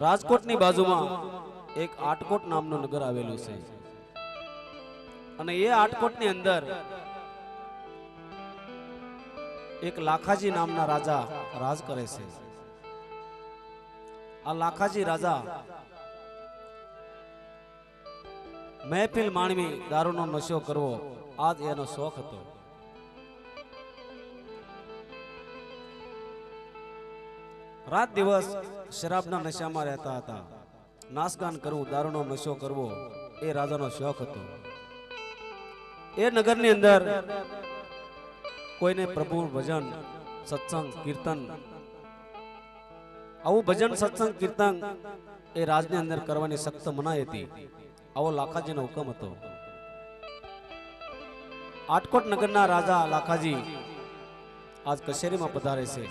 રાજકોટની બાજુમાં એક આટકોટ નામનું નગર આવેલું છે અને એ આટકોટની અંદર એક લાખાજી નામના રાજા રાજ કરે છે। આ લાખાજી રાજા મહેફિલ માણવી, દારૂનો નશો કરવો આજ એનો શોખ હતો। રાત દિવસ શરાબના નશામાં રહેતા હતા। નાસગાન કરવું, દારૂનો નશો કરવો એ રાજાનો શોખ હતો। એ નગરની અંદર કોઈને પ્રભુ ભજન, સત્સંગ, કીર્તન, આવું ભજન, સત્સંગ, કીર્તન એ રાજની અંદર કરવાની સખ્ત મનાઈ હતી। આવો લાખાજીનો હુકમ હતો। આટકોટ નગરના રાજા લાખાજી આજ કચેરીમાં પધારે છે।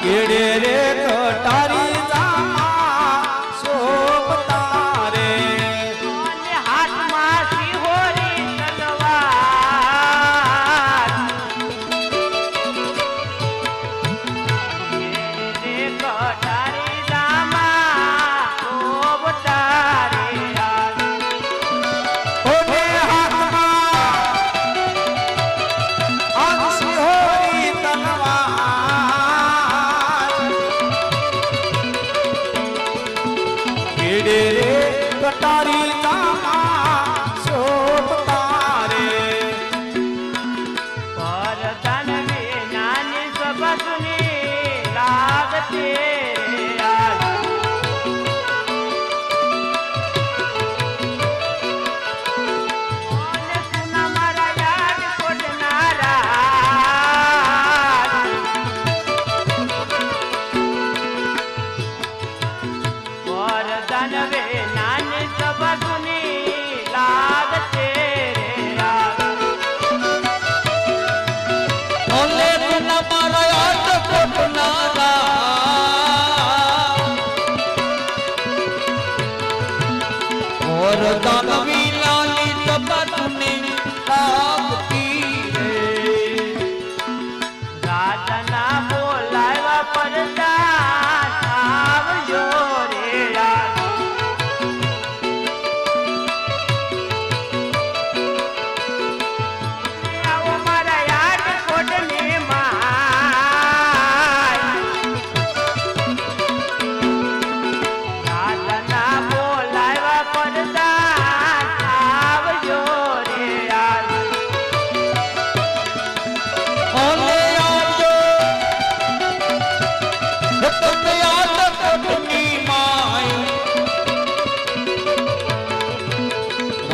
કેડે રે કટારી જામા શોભતા રે, હાથમાં સિહોરી તલવાર, રે કટારી જામા શોભતા રે, ઓને હાથમાં સિહોરી તલવાર, કટારી જામા શોભતા રે, પરધન વિનાની સબસની લાગતે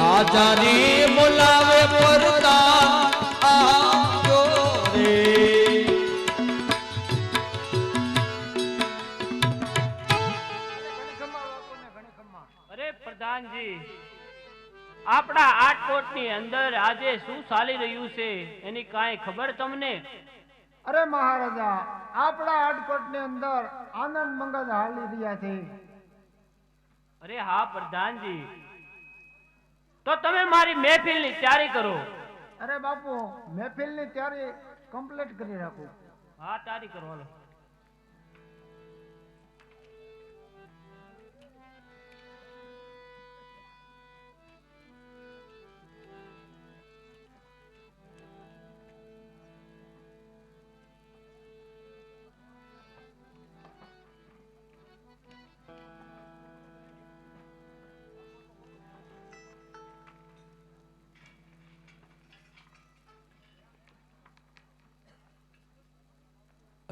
રાજાને બોલાવે પરતા આવજો રે। અરે પ્રધાનજી, આપણા આટકોટની અંદર આજે શું ચાલી રહ્યું છે એની કાંઈ ખબર તમને? અરે મહારાજા, આપણા આટકોટની અંદર આનંદ મંગલ હાલી રહ્યા છે। અરે હા પ્રધાનજી, તો તમે મારી મહેફિલની તૈયારી કરો। અરે બાપુ, મહેફિલની તૈયારી કમ્પ્લીટ કરી રાખો। હા, તૈયારી કરવાનો।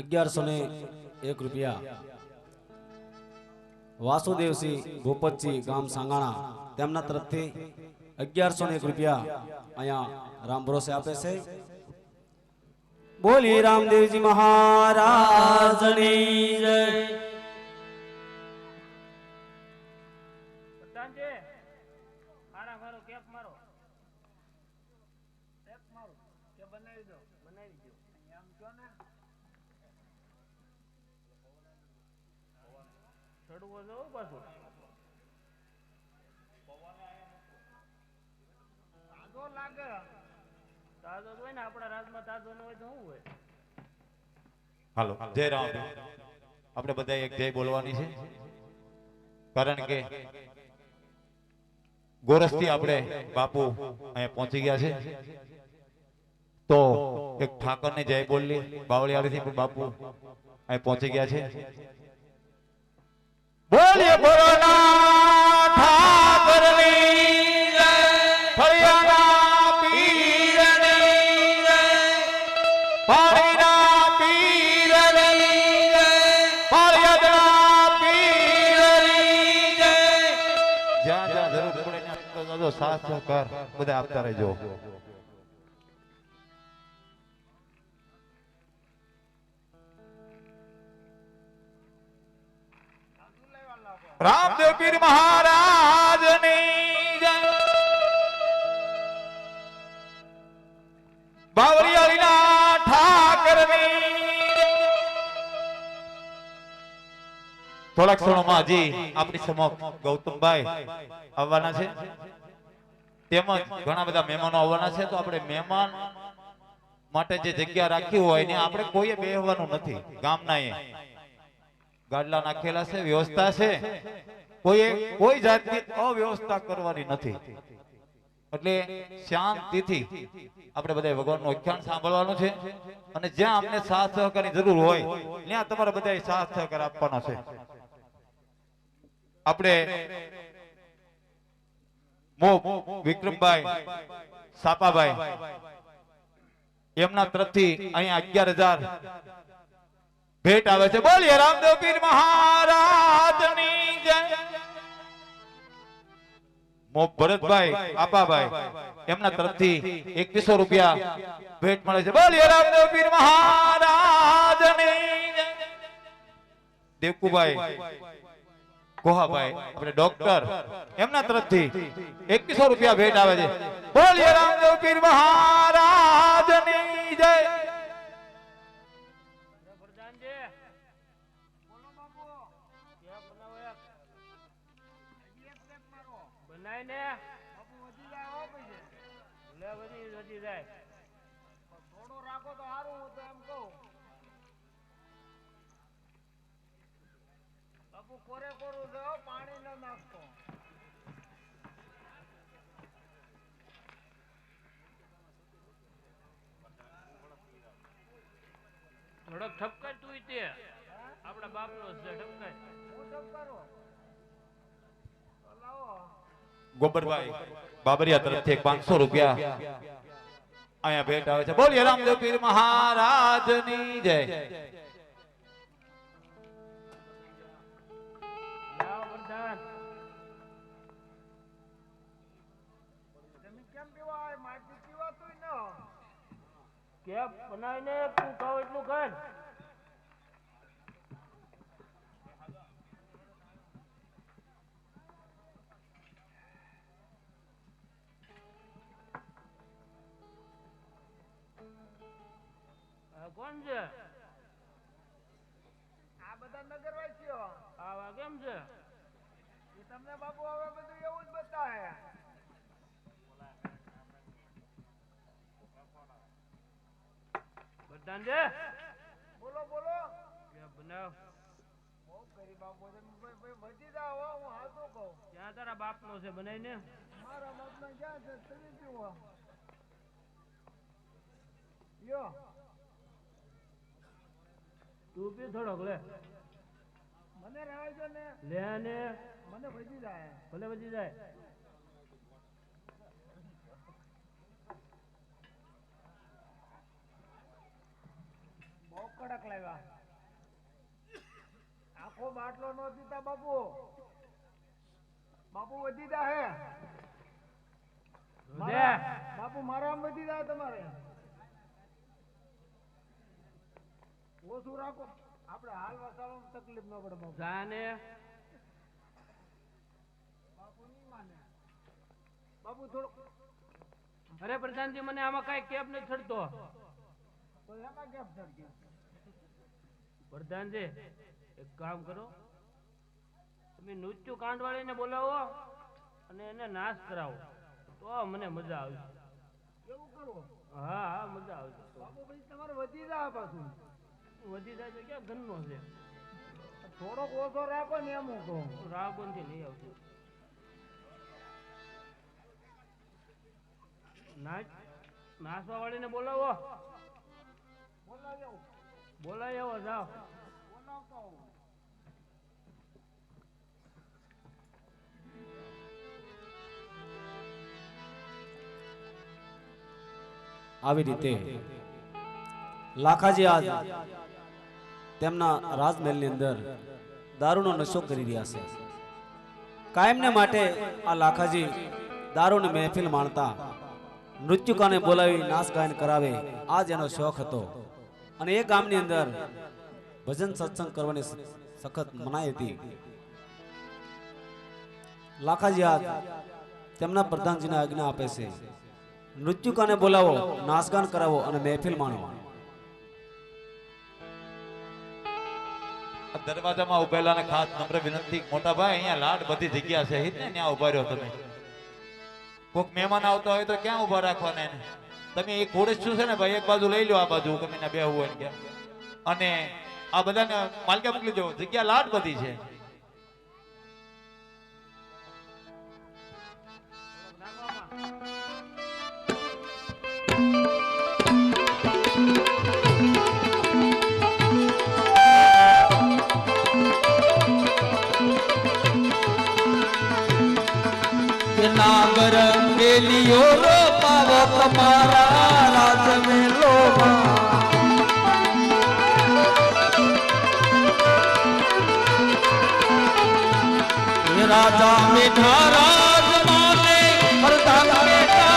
1101 રૂપિયા વાસુદેવસિંહ ભૂપતજી ગામ સાંગાણા તેમના તરફથી 1101 રૂપિયા અહીંયા રામ ભરોસે આપે છે. બોલી રામદેવજી મહારાજની જય. પ્રધાનજી મારા મારો કેપ મારો કે બનાવી દો એમ કયો ને ચડવો જવું પાછું તાજો લાગે તાજો જ હોય ને આપણા રાજમાં તાજો ન હોય તો શું હોય. હાલો જય રામ. આપણે બધા એક જય બોલવાની છે કારણ કે ગોરસથી આપણે બાપુ અહીંયા પહોંચી ગયા છે તો એક ઠાકરની જય બોલી બાવળિયાળીથી પણ બાપુ અહીં પહોંચી ગયા છે. બોલીએ ભોળાનાથ ઠાકરની જય, ફળિયાના પીરની જય, પાણીના પીરની જય, પાળિયાદના પીરની જય. જ્યાં જ્યાં જરૂર પડે ત્યાં તો સાથ સહકાર બધા આપતા રહેજો. રામદેવ પીર મહારાજની જય, બાવળિયાળીના ઠાકરની જય. થોડાક ક્ષણોમાં હજી આપણી સમક્ષ ગૌતમભાઈ આવવાના છે તેમજ ઘણા બધા મહેમાનો આવવાના છે. તો આપણે મહેમાન માટે જે જગ્યા રાખી હોય ને આપણે કોઈએ બેહવાનું નથી. ગામના ગાડલા નાખેલા છે, વ્યવસ્થા છે, કોઈ જાતની અવ્યવસ્થા કરવાની નથી. એટલે શાંતિથી આપણે બધા ભગવાનનું આખ્યાન સાંભળવાનું છે અને જ્યાં અમને સાથ સહકારની જરૂર હોય ત્યાં તમારે બધા સાથ સહકાર આપવાનો છે. આપણે વિક્રમભાઈ સાપાભાઈ એમના તરફથી અહીંયા 11,000 ભેટ આવે છે. બોલીએ રામદેવ પીર મહારાજની જય. ભરતભાઈ આપાભાઈ એમના તરફથી 2100 રૂપિયા ભેટ મળે છે. બોલીએ રામદેવ પીર મહારાજની જય. દેવકુભાઈ કોહાભાઈ આપણે ડોક્ટર એમના તરફથી 2100 રૂપિયા ભેટ આવે છે. બોલીએ રામદેવ પીર મહારાજની જય. થોડું રાખો તો સારું. હું તો એમ કહું બાપુ કોરે કોરું છે પાણી ન નાખતો. થોડોક ઠપકાર તું તે આપણા બાપનો છે ઠપકાર. હું સબ કરું લાવો. ગોબરભાઈ બાબરિયા તરફથી 500 રૂપિયા અહીંયા ભેટ આવે છે. બોલીએ રામદેવ પીર મહારાજની જય. લાવ પ્રધાન. તમે કેમ પીવા માટી પીવાતું ન કેપ બનાવીને તું કહો એટલું કર. કોણ છે આ બધા નગરવાસીઓ? આવા કેમ છે? એ તમને બાપુ હવે બધું એવું જ બતાવે. પ્રધાન છે બોલો બોલો. બનાવ. બહુ કરી બાપુ વધી જાવ. હું હાથું કહું. ક્યાં તારા બાપનો છે બનાવીને? મારા બાપના ક્યાં છે? તમે પીવો યો. તું પી થોડોક લે. મને રહેજો ને. લે ને મને વધી જાય. ભલે વધી જાય. બહુ કડક લાવ્યા. મારવા નો દીધા બાપુ. બાપુ વધી જા હે. બાપુ મારવા વધી જા તમારે. ઓછું રાખો. આપણે હાલ વસાડવામાં તકલીફ ન પડે બાપુ. જાને બાપુ નહીં માને. બાપુ થોડું. અરે પ્રધાનજી મને આમાં કઈ કેપ નથી ચડતો. તો એમાં કેમ ચડ્યો? પ્રધાનજી એક કામ કરો, તમે નૃત્ય કાંડવાળીને બોલાવો અને એને નાશ કરાવો તો મને મજા આવશે. એવું કરવું? હા હા મજા આવશે. બાપુ પછી તમારે વધી જા પાછું. વધી જાય તો ક્યાં ઘરનો છે? થોડોક ઓછો રાખો ને એમ હું કહું. રાવણથી લઈ આવજો. નાસવા વાળીને બોલાવો. બોલાવી આવું. બોલાવી આવો જાઓ. બોલાવતો આવું. આવી રીતે લાખાજી આજ તેમના રાજમહેલની અંદર દારૂનો નશો કરી રહ્યા છે. કાયમને માટે આ લાખાજી દારૂની મહેફિલ માણતા નૃત્યકાને બોલાવી નાચ ગાયન કરાવે આ જ એનો શોખ હતો. અને એ ગામની અંદર ભજન સત્સંગ કરવાની સખત મનાઈ હતી. લાખાજી આજ તેમના પ્રધાનજીને આજ્ઞા આપે છે, નૃત્યકાને બોલાવો, નાચગાન કરાવો અને મહેફિલ માણો. દરવાજામાં ઉભેલા ને ખાસ નમ્ર વિનંતી, મોટા ભાઈ અહીંયા લાડ બધી જગ્યા છે હિત ને ત્યાં ઉભા રહ્યો તમે. કોઈક મહેમાન આવતા હોય તો ક્યાં ઉભા રાખવાના એને? તમે એક ખોડેશ શું છે ને ભાઈ, એક બાજુ લઈ લો, આ બાજુ ગમે બેહવું હોય ને અને આ બધાને માલકે મોકલી દો, જગ્યા લાડ બધી છે. नागर बेलियो रो पावो तुम्हारा राज में लोमा राजा मीठा राज माने प्रधान बेटा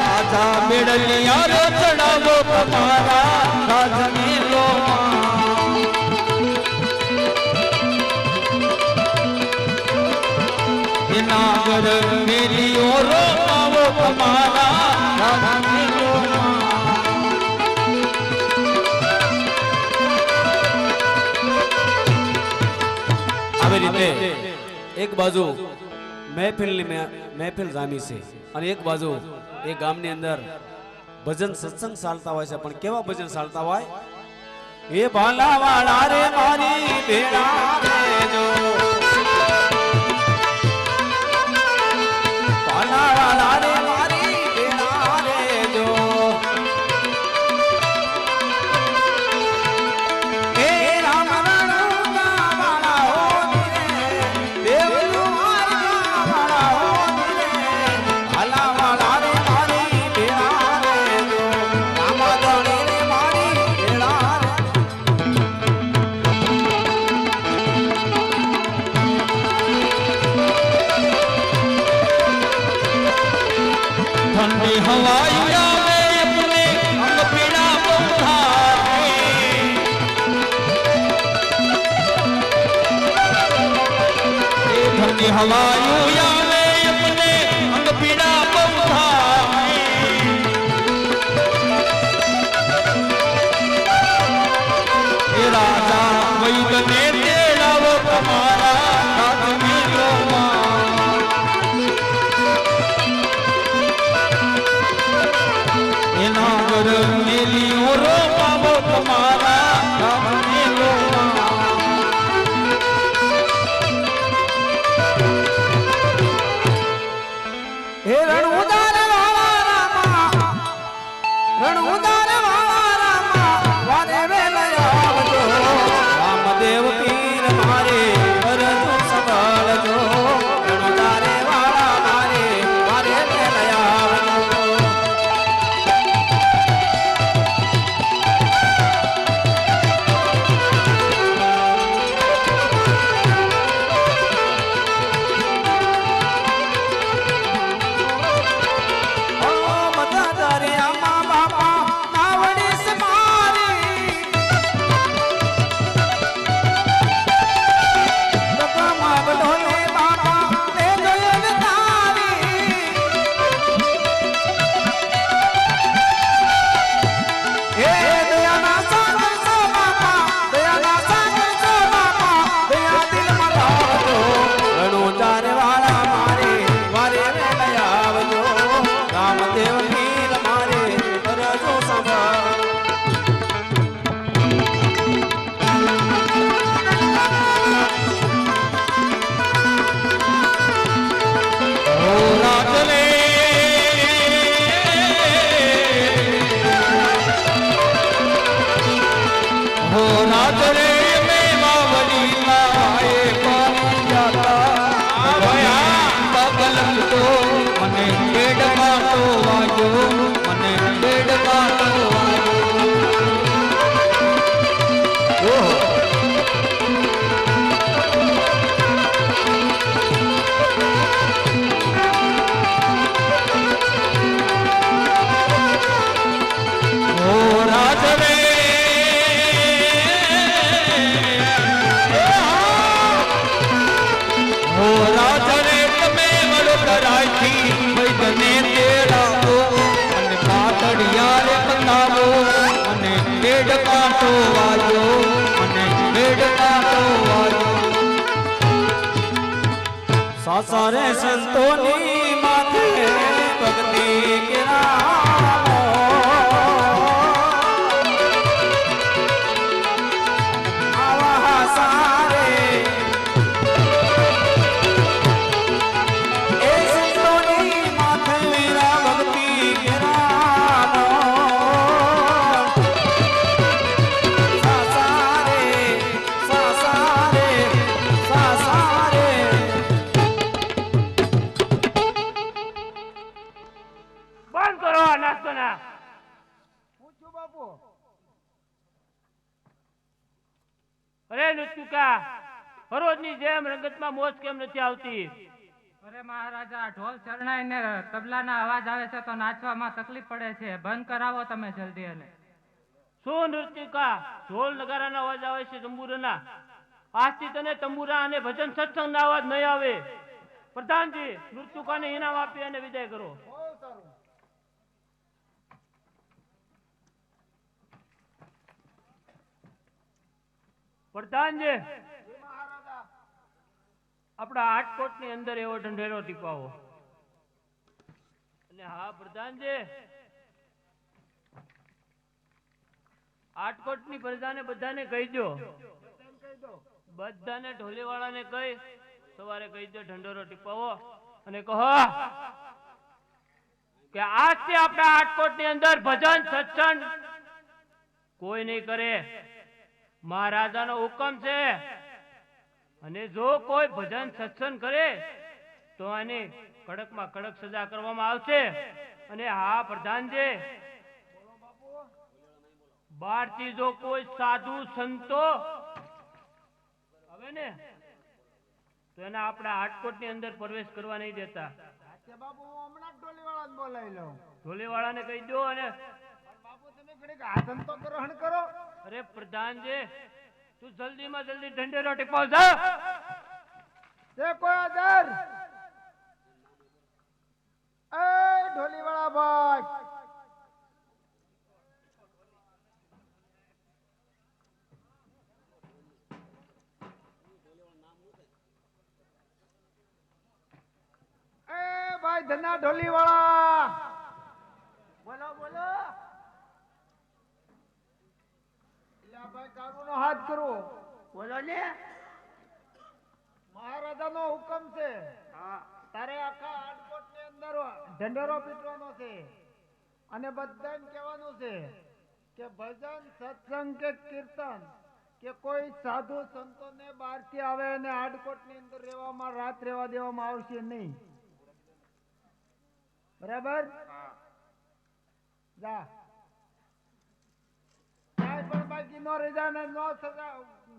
राजा बेड़लिया रो चढ़ावो तुम्हारा राज में लोमा नागर मेरी ओरो पावो तुम्हारा આવી રીતે એક બાજુ મહેફિલ જામી છે અને એક બાજુ એ ગામની અંદર ભજન સત્સંગ ચાલતા હોય છે. પણ કેવા ભજન ચાલતા હોય? એ ભાલા વાળા રે મારી ભેળા રેજો, ભાલા વાળા રે મારી ભેળા રેજો, હે રામ રણુના વાળા હો ધીરે, દેવનું માર્ગા વાળા હો ધીરે, ભાલા વાળા રે મારી ભેળા રેજો, રામધણી રે મારી ભેળા રે. ठंडी हवाइया में अपने अंग पीड़ा बंधाए ठंडी हवाइया में अपने अंग पीड़ा बंधाए राजा वैद ने तेरा वो तुम्हारा राज में लोमा नागर मेली ओरो पावो तुम्हारा राम में लोमा સાસરે સંતોની માથે ભક્તિ કિરાનો આવા સારે એ સંતોની માથે વીરા ભક્તિ કિરાનો સાસારે સાસારે સાસારે બંધ કરો આ નાસ્તો ના. પૂછ્યું બાપુ અરે લુચુકા, હરોજની જેમ રંગતમાં મોજ કેમ નથી આવતી? અરે મહારાજા, ઢોલ શરણાઈ ને તબલાના અવાજ આવે છે તો નાચવામાં તકલીફ પડે છે. બંધ કરાવો તમે જલ્દી. એને શું નૃત્યકા, ઢોલ નગારાના અવાજ આવે છે, તંબુરાના? આજથી તને તંબુરા અને ભજન સત્સંગના અવાજ નહીં આવે. પ્રધાનજી, નૃત્યકાને ઇનામ આપી અને વિદાય કરો. બહુ સારું. પ્રધાનજી, આપણા આટકોટની અંદર એવો ઢંઢેરો ટીપાવો. અને હા પ્રધાનજી, આટકોટની પ્રજાને બધાને કહી દો, બધાને ઢોલીવાળાને કહી સવારે કહી દો ઢંઢેરો ટીપાવો અને કહો કે આજથી આપણા આટકોટની અંદર ભજન સત્સંગ કોઈ નહીં કરે. મહારાજાનો હુકમ છે અને જો કોઈ ભજન સત્સંગ કરે તો આની કડકમાં કડક સજા કરવામાં આવશે. અને હા પ્રધાનજી, બહારથી જો કોઈ સાધુ સંતો આવે ને તો એના આપણા હાટકોટની અંદર પ્રવેશ કરવા નહીં દેતા. તે બાપુ હું હમણાં જ ડોલીવાળાને બોલાવી લઉં. ઢોલીવાળાને કહી દો. અને બાપુ તમે ઘડીક આસન તો ગ્રહણ કરો. અરે પ્રધાનજી, તું જલ્દીમાં જલ્દી ઢંઢેરો ટીપાવ જા. તે કોઈ આદર એ ઢોલીવાળા ભાઈ, એ ભાઈ ધના ઢોલીવાળા, બોલો બોલો. એલા ભાઈ કારુનો હાથ કરો. બોલો ને. મહારાજાનો હુકમ છે, તારે આખા આટકોટની અંદર ઢંઢેરો પીટવાનો છે અને બધાને કહેવાનું છે કે ભજન સત્સંગ કે કીર્તન કે કોઈ સાધુ સંતોને બહારથી આવે અને આટકોટની અંદર રહેવામાં રાત રહેવા દેવામાં આવશે નહીં. બરાબર? જા. કાંઈ પણ બાકી નો રહી જાય ને નો સજા,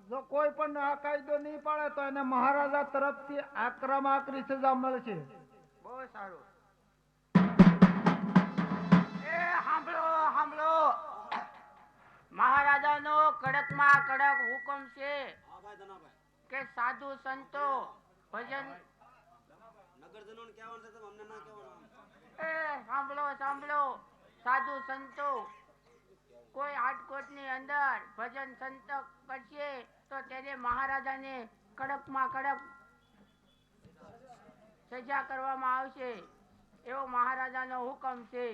જો કોઈ પણ આ કાયદો નહીં પાડે તો એને મહારાજા તરફથી આકરામાં આકરી સજા મળશે. બહુ સારું. એ સાંભળો સાંભળો, મહારાજાનો કડકમાં કડક હુકમ છે કે સાધુ સંતો ભજન. એ સાંભળો સાંભળો, સાધુ સંતો કોઈ આટકોટની અંદર ભજન સંત કરશે તો તેને મહારાજાને કડકમાં કડક સજા કરવામાં આવશે. એવો મહારાજાનો હુકમ છે.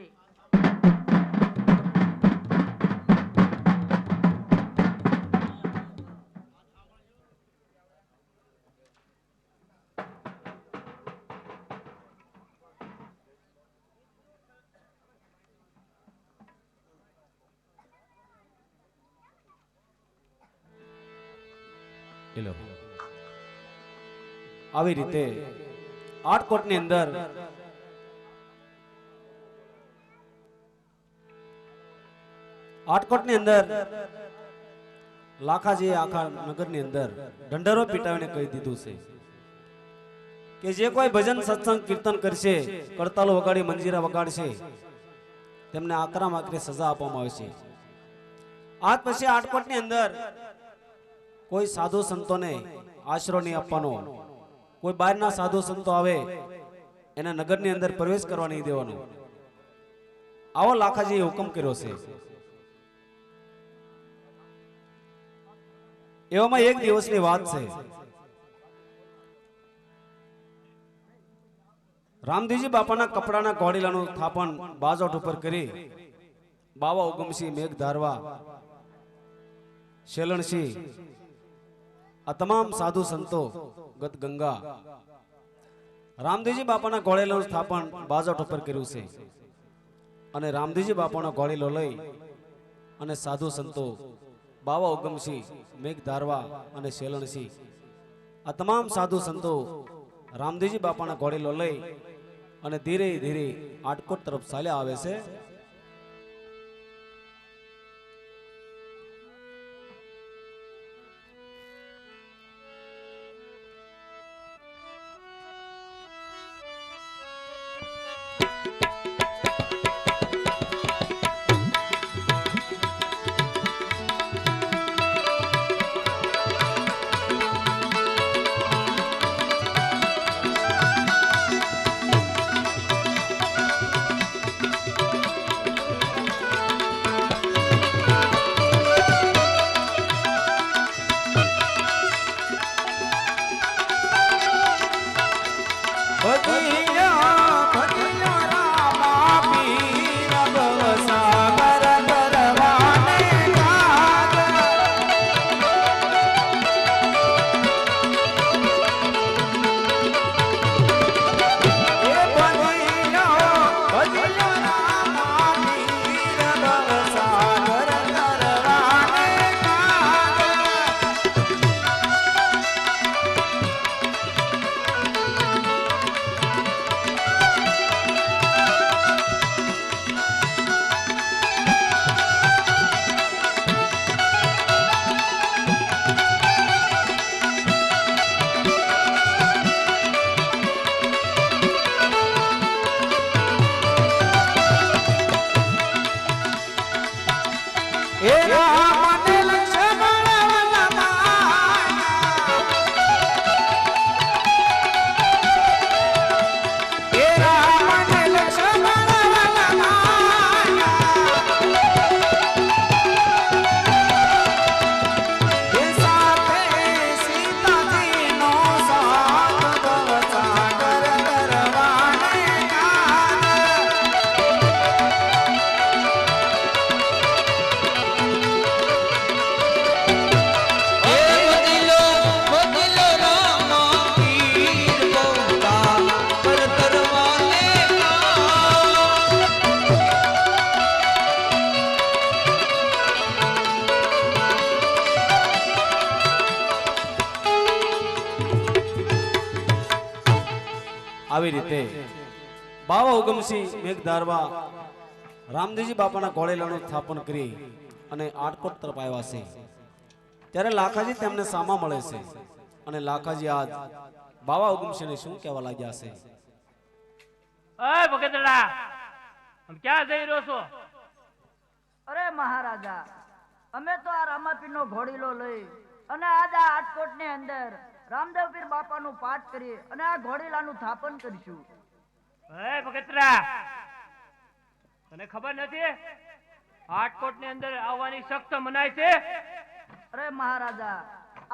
આવી રીતે આટકોટની અંદર લાખાજી આખા નગરની અંદર ઢંઢેરો પીટાવીને કહી દીધું છે કે જે કોઈ ભજન સત્સંગ કીર્તન કરશે, કરતાલો વગાડી મંજીરા વગાડશે, તેમને આકરામાં આકરી સજા આપવામાં આવશે. આજ પછી આટકોટની અંદર કોઈ સાધુ સંતોને આશરો નહીં આપવાનો, કોઈ બહારના સાધુ સંતો આવે એના નગરની અંદર પ્રવેશ કરવા નહીં દેવાનો. આવો લાખાજીએ હુકમ કર્યો છે. એવામાં એક દિવસની વાત છે. રામદેવજી બાપાના કપડાના ઘોડીલાનું સ્થાપન બાજોટ ઉપર કરી બાવા ઉગમસિંહ, મેઘ ધારવા, શેલણસિંહ આ તમામ સાધુ સંતો ગત ગંગા રામદેવજી બાપાના ઘોડેલાનું સ્થાપન બાજોટ ઉપર કર્યું છે. અને રામદેવજી બાપાનો ઘોડેલો લઈ અને સાધુ સંતો બાવા ઉગમસિંહ, મેઘ ધારવા અને શેલણસિંહ આ તમામ સાધુ સંતો રામદેવજી બાપાના ઘોડેલો લઈ અને ધીરે ધીરે આટકોટ તરફ ચાલ્યા આવે છે. આવી રીતે બાવા ઉગમસિંહ, મેઘ ધારવા રામદેવજી બાપાના ઘોડેલાનું સ્થાપન કરી અને આટકોટ તરફ આવ્યા છે. ત્યારે લાખાજી તેમને સામા મળે છે અને લાખાજી આજ બાવા ઉગમસિંહને શું કહેવા લાગ્યા છે. અય ભગતડા, આમ ક્યાં જઈ રહ્યો છો? અરે મહારાજા, અમે તો આ રામાપીરનો ઘોડીલો લઈ અને આજ આ આટકોટની અંદર રામદેવપીર બાપાનું પાઠ કરી અને આ ઘોડીલાનું સ્થાપન કરીશું. અય ભગતડા, તને ખબર નથી આટકોટ ની અંદર આવવાની સખ્ત મનાય છે? અરે મહારાજા,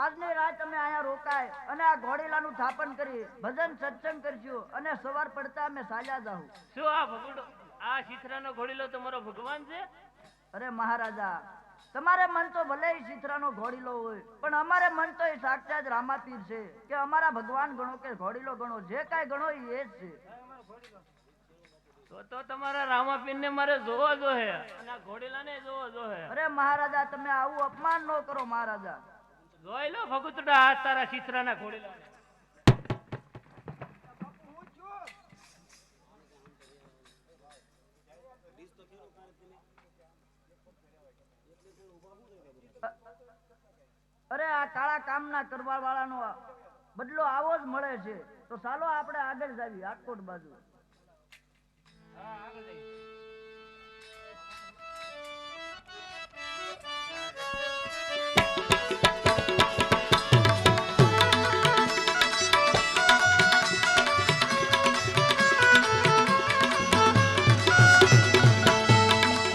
આજની રાત અમે અહીંયા રોકાય અને આ ઘોડીલાનું સ્થાપન કરી ભજન સત્સંગ કરીશું અને સવાર પડતા અમે ચાલ્યા જાઉં. શું આ ભગુડો, આ શીતરાનો ઘોડીલો તમારો ભગવાન છે? અરે મહારાજા, તમારે મન તો ભલે શીતરાનો ઘોડીલો હોય, પણ અમારે મન તો એ સાક્ષાત રામાપીર છે કે અમારા ભગવાન ગણો કે ઘોડીલો ગણો, જે કાંઈ ગણો એ જ છે. તો તમારા રામાપીર ને મારે જોવો જોઈએ અને આ ઘોડીલાને જોવો જોઈએ. અરે મહારાજા, તમે આવું અપમાન ન કરો મહારાજા. જોઈ લો ભગુતડા આ તારા શીતરાના ઘોડીલા. અરે આ કાળા કામના કરવા વાળાનો બદલો આવો જ મળે છે. તો ચાલો આપણે આગળ જાવી આટકોટ બાજુ.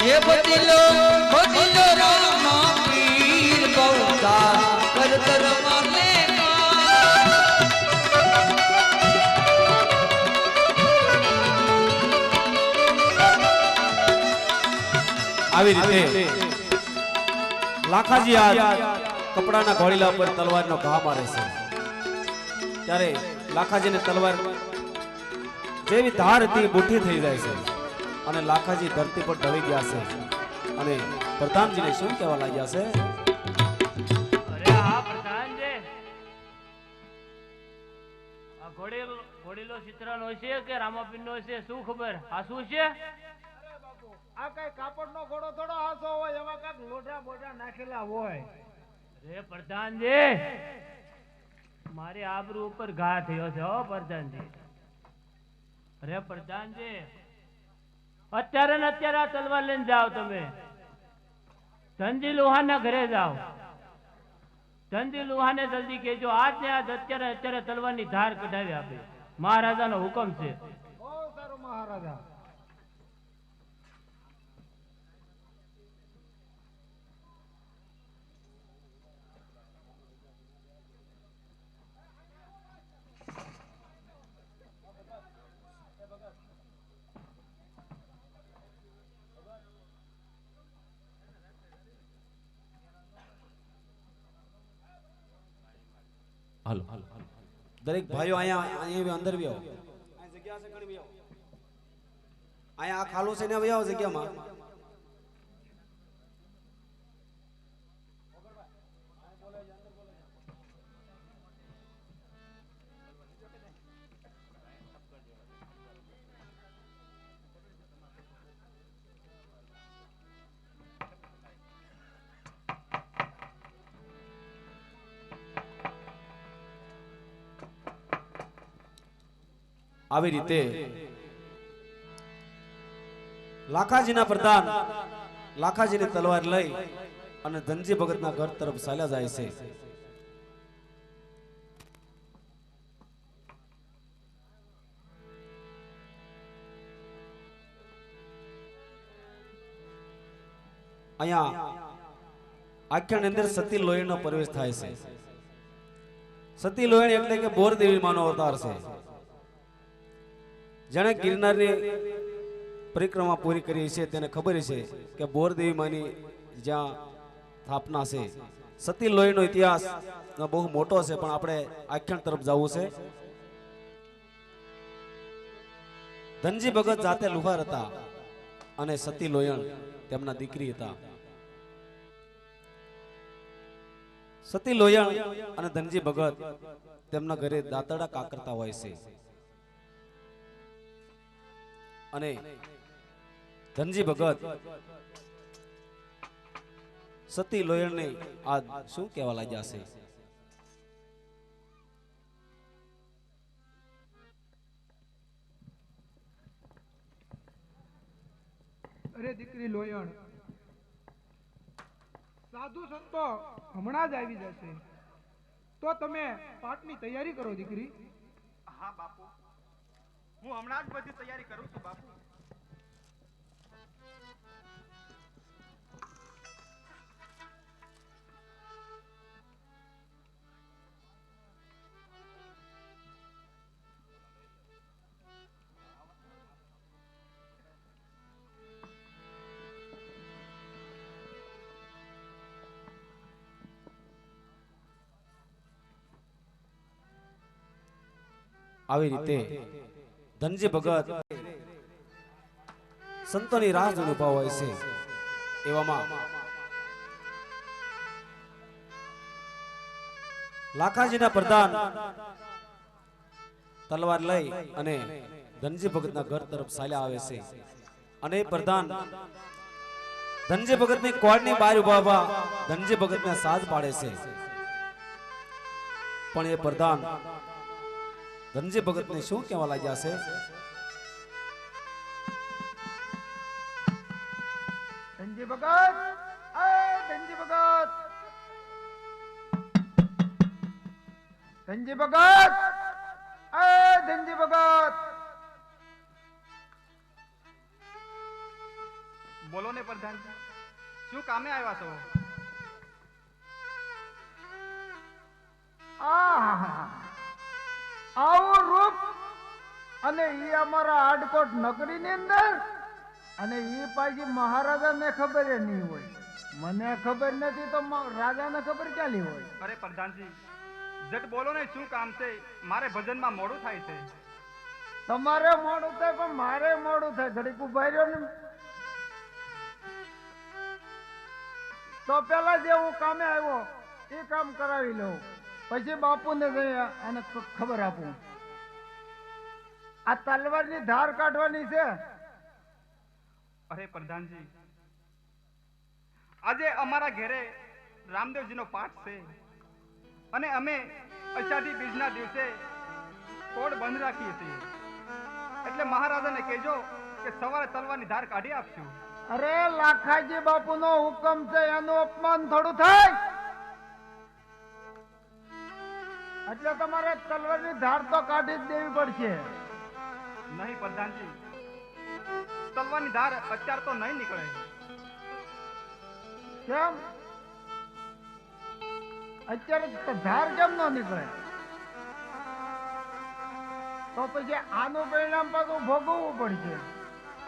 ये बदिलो बदिलो रामा पीर बहुता कर ધર્મ લે આવી રીતે લાખાજી આ કપડાના ઘોડીલા ઉપર તલવારનો ઘા મારે છે ત્યારે લાખાજીને તલવાર જેવી ધાર હતી બુઠ્ઠી થઈ જાય છે અને લાખાજી ધરતી પર ઢળી ગયા છે અને પ્રધાનજીને શું કહેવા લાગ્યા છે? અરે હા પ્રધાનજી, આ ઘોડીલો ચિત્રનો છે કે રામાપીરનો છે? શું ખબર? આ શું છે? આ કઈ કાપડનો ઘોડો થોડો હાસો હોય, એમાં કાંઈક લોઢા બોઢા નાખેલા હોય. અરે પ્રધાનજી, મારી આબરૂ ઉપર ઘા થયો છે હો પ્રધાનજી. અરે પ્રધાનજી, અત્યારે ને અત્યારે આ તલવાર લઈને જાઓ તમે. ધનજી લોહાના ઘરે જાઓ. ધનજી લોહાને જલ્દી કહેજો આજ ને આજ અત્યારે અત્યારે તલવારની ધાર કઢાવી આપે. મહારાજાનો હુકમ છે. બહુ સારું મહારાજા. હાલો દરેક ભાઈઓ અહીંયા અંદર બી આવો. જગ્યા છે ઘણી બી આવો. અહીંયા આ ખાલો છે ને બી આવો જગ્યામાં. આવી રીતે લાખાજીના પ્રધાન લાખાજીની તલવાર લઈ અને ધનજી ભગતના ઘર તરફ ચાલ્યા જાય છે. અહીંયા આખ્યાનની અંદર સતી લોહીનો પ્રવેશ થાય છે. સતી લોહીણ એટલે કે બોર દેવી માનો અવતાર છે. જેણે ગિરનારની પરિક્રમા પૂરી કરી છે તેને ખબર છે કે બોર દેવી માની જ્યાં સ્થાપના છે. સતી લોહીનો ઇતિહાસ બહુ મોટો છે, પણ આપણે આખ્યાન તરફ જવું છે. ધનજી ભગત જાતે લુહાર હતા અને સતી લોયણ તેમના દીકરી હતા. સતી લોયણ અને ધનજી ભગત તેમના ઘરે દાતરડા કાકરતા હોય છે અને ધનજી ભગત સતી લોયણને આ શું કહેવા લાગ્યા છે? અરે દીકરી લોયણ, સાધુ સંતો હમણાં જ આવી જશે, તો તમે પાઠની તૈયારી કરો દીકરી. હા બાપુ, હું હમણાં જ બધી તૈયારી કરું છું બાપુ. આવી રીતે ધનજી ભગત સંતોની રાહ જોઈને ઉભા હોય છે. એવામાં લાખાજીના પ્રધાન તલવાર લઈ અને ધનજી ભગતના ઘર તરફ ચાલ્યા આવે છે અને પ્રધાન ધનજી ભગતની કોળની બહાર ઉભા ધનજી ભગતને સાજ પાડે છે. પણ એ પ્રધાન ધનજી ભગતને શું કહેવા લાગ્યા છે? ધનજી ભગત, ધનજી ભગત, ધનજી ભગત, ધનજી ભગત. બોલો ને પ્રધાન, શું કામે આવ્યા છો? અને ઈ અમારા આડકોટ નગરીની અંદર, અને ઈ પાછી મહારાજાને ખબર નહીં હોય. મને ખબર નથી તો રાજાને ખબર ક્યાંથી હોય? અરે પ્રધાનજી, જટ બોલો ને, શું કામ છે? મારે ભજનમાં મોડું થાય છે. તમારે મોડું થાય પણ મારે મોડું થાય. ઘડીક ઉભા રહ્યો ને તો પેલા જે હું કામે આવ્યો એ કામ કરાવી લઉં, પછી બાપુને જઈ અને ખબર આપું. આ તલવારની ધાર કાઢવાની છે. અરે પ્રધાનજી, આજે અમારા ઘરે રામદેવજીનો પાઠ છે અને અમે અષાઢી બીજના દિવસે કોડ બંધ રાખીએ છીએ. એટલે મહારાજાને કહેજો કે સવારે તલવારની ધાર કાઢી આપશું. અરે લાખાજી બાપુનો હુકમ છે, એનું અપમાન થોડું થાય? એટલે તમારે તલવારની ધાર તો કાઢી જ દેવી પડશે. નહીં પ્રધાનજી, તલવારની ધાર અત્યારે તો નહીં નીકળે. કેમ? અત્યારે ધાર કેમ ન નીકળે? તો પછી આનું પરિણામ પાછું ભોગવવું પડશે.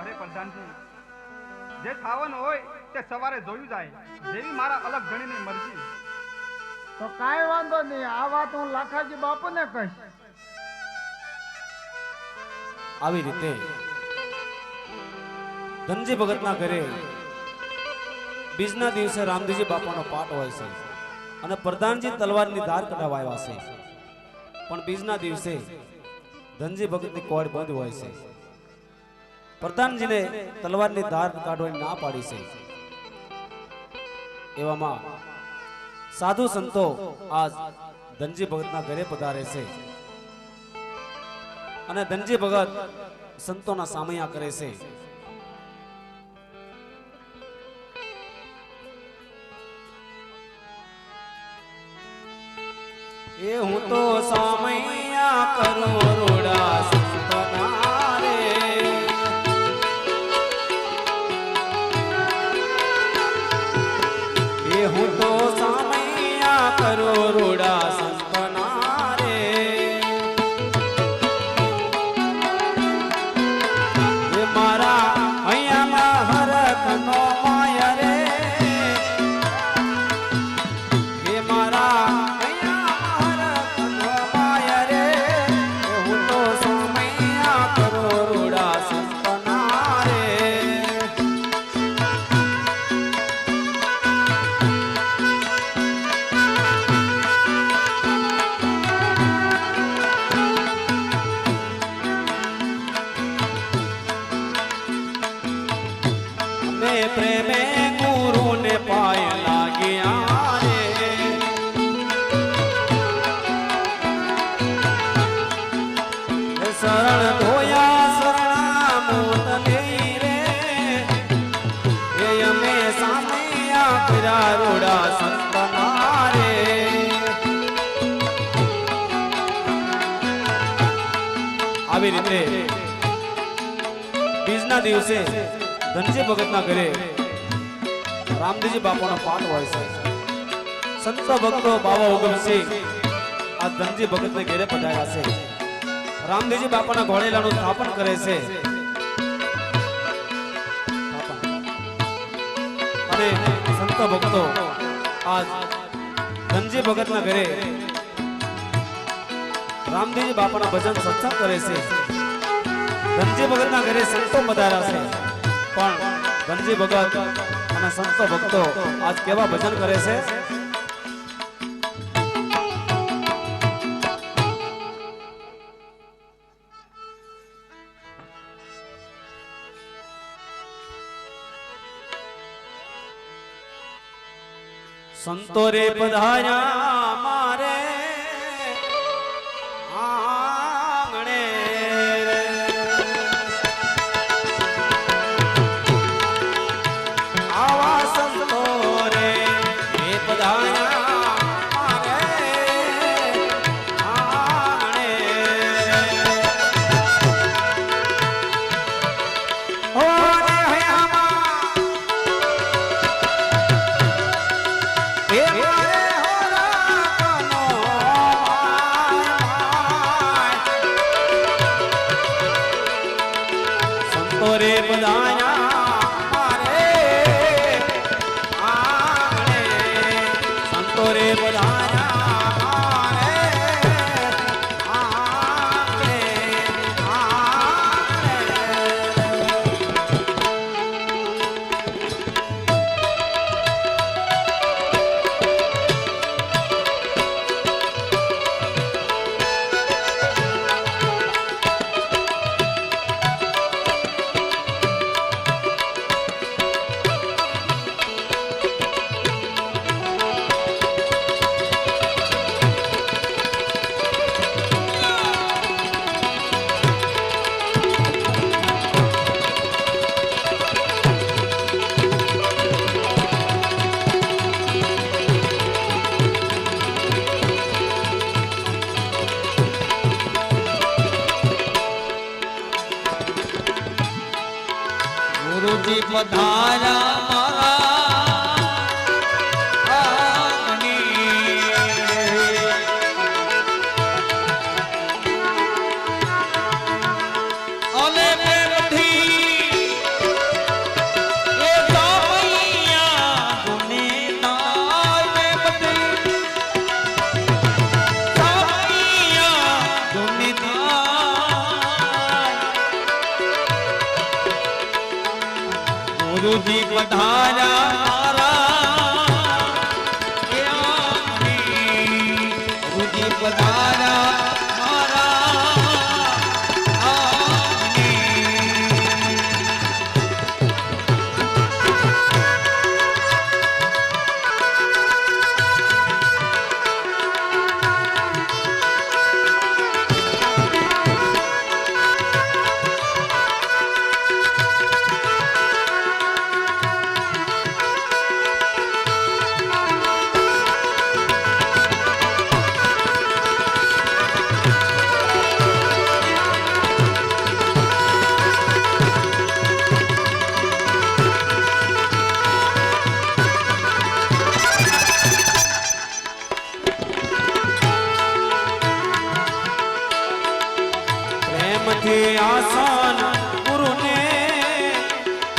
અરે પ્રધાનજી, જે થવાનું હોય તે સવારે જોયું જાય, જેવી મારા અલગ ગણીની મરજી. તો કાંઈ વાંધો નહીં, આ વાત હું લાખાજી બાપુને કહીશ. આવી રીતે ધનજી ભગતના ઘરે બીજના દિવસે રામદેવજી બાપાનો પાઠ હોય છે અને પ્રધાનજી તલવારની ધાર કઢાવવા આવ્યા છે. પણ બીજના દિવસે ધનજી ભગતની કોડ બંધ હોય છે. પ્રધાનજીને તલવારની ધાર કાઢવાની ના પાડી છે. એવામાં સાધુ સંતો આજ ધનજી ભગતના ઘરે પધારે છે અને ધનજી ભગત સંતોના સામૈયા કરે છે. એ હું તો સામૈયા કરું રૂડા સંતના રે, એ હું તો સામૈયા કરું રૂડા સંતના રે. એ મારા અહીંયામાં હરખનો માયા રે, એ મારા પ્રેમે ગુરુને પાય લાગ્યા રે, શરણ ધોયા શરણા મોત લઈ રે, એ અમે સામૈયા કર્યા રૂડા સંતના રે. આવી રીતે બીજના દિવસે ધનજી ભગતના ઘરે રામદેવજી બાપાનો પાઠ હોય છે. સંતો ભક્તો બાવા ઉગમસિંહ આ ધનજી ભગતને ઘરે પધાર્યા છે. રામદેવજી બાપાના ઘોડેલાનું સ્થાપન કરે છે અને સંતો ભક્તો આજ ધનજી ભગતના ઘરે રામદેવજી બાપાના ભજન સત્સંગ કરે છે. ધનજી ભગતના ઘરે સંતો પધાર્યા છે, પણ ધનજી ભગત અને સંતો ભક્તો આજ કેવા ભજન કરે છે. સંતો રે પધાર્યા મારે આંગણે, આવા સંતો રે પધાર્યા મારે આંગણે. ઓ રે હયામાં એ મારે હોરા સંતોરે બધાયા મારે આંગણે સંતોરે બધાયા મારે આંગણે ગુરુજી પધારા મારા આંગણે. અને પ્રેમથી એ સામૈયા જોને નાય પ્રેમથી સામૈયા જોને ગુરુજી પધારા મારા એ આંગણે. ગુરુજી પધારા મારા આંગણે. પ્રેમથી આસન ગુરુને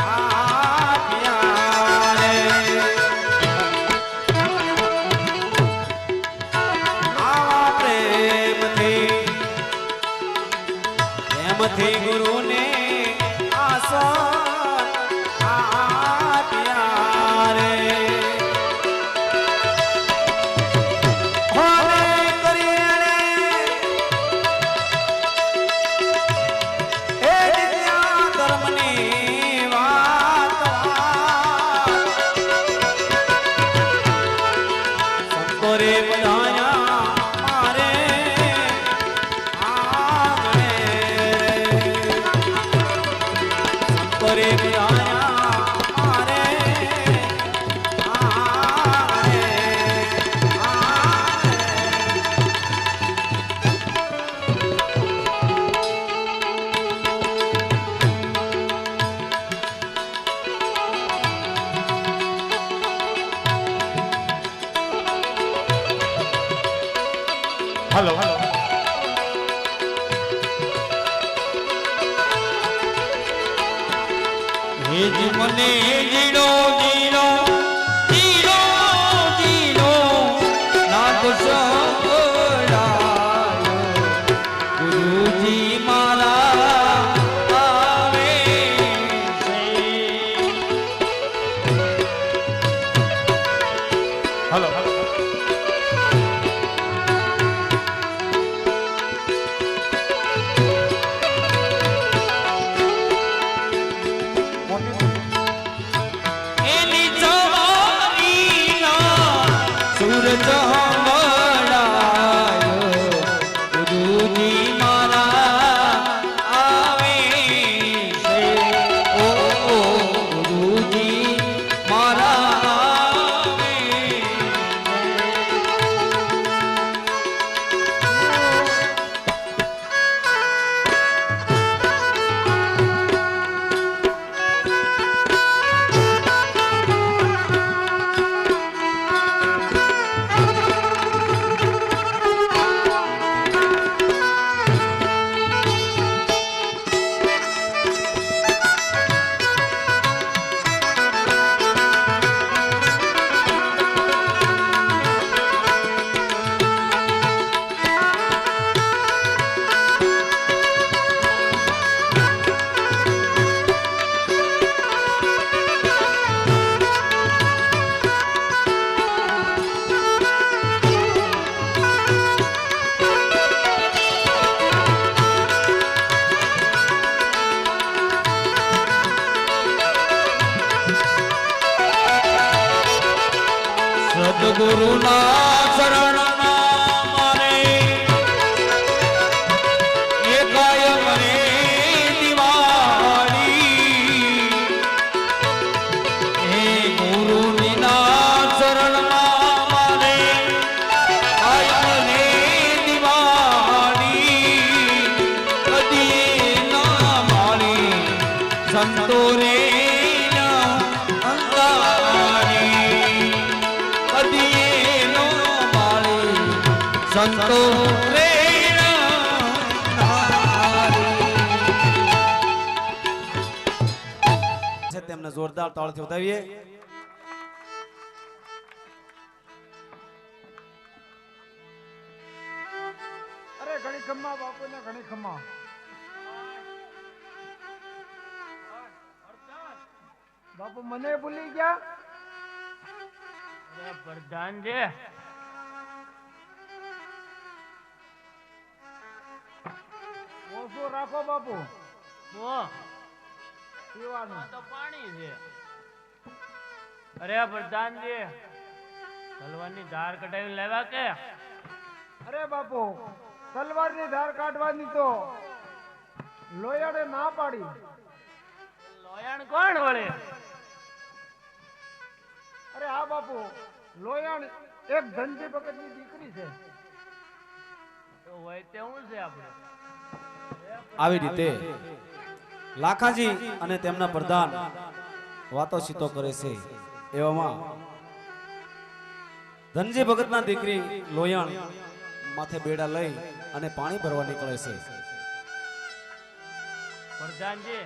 આપ્યા રે. આવા પ્રેમથી ગુરુને આસન આપ્યા રે. સંતોરે બધાયા મારે આંગણે. સંતોરે બધાયા મારે આંગણે. હલો હેજ મને જીડો જીડો જીડો જીડો નાદ સંભળાયો. ગુરુજી મારા આવે છે. હલો એની સંતો તેમને જોરદાર તાળથી વધાવીએ. અરે ઘણી ખમ્મા બાપુને ઘણી ખમ્મા. બાપુ મને ભૂલી ગયા. અરે પ્રધાનજી ઓછું રાખો બાપુ ઓ પીવાનું. તો પાણી છે. અરે પ્રધાનજી તલવારની ધાર કઢાવી લેવા કે? અરે બાપુ તલવારની ધાર કાઢવાની તો લોયાડે ના પાડી. લોયાણ કોણ વળે? અરે હા બાપુ લોયાણ એક ધનજી ભગતની દીકરી છે. તો હોય તે શું છે આપણે? આવી રીતે લાખાજી અને તેમના પ્રધાન વાતો ચીતો કરે છે. એવામાં ધનજી ભગતના દીકરી લોયણ માથે બેડા લઈ અને પાણી ભરવા નીકળે છે. પ્રધાનજી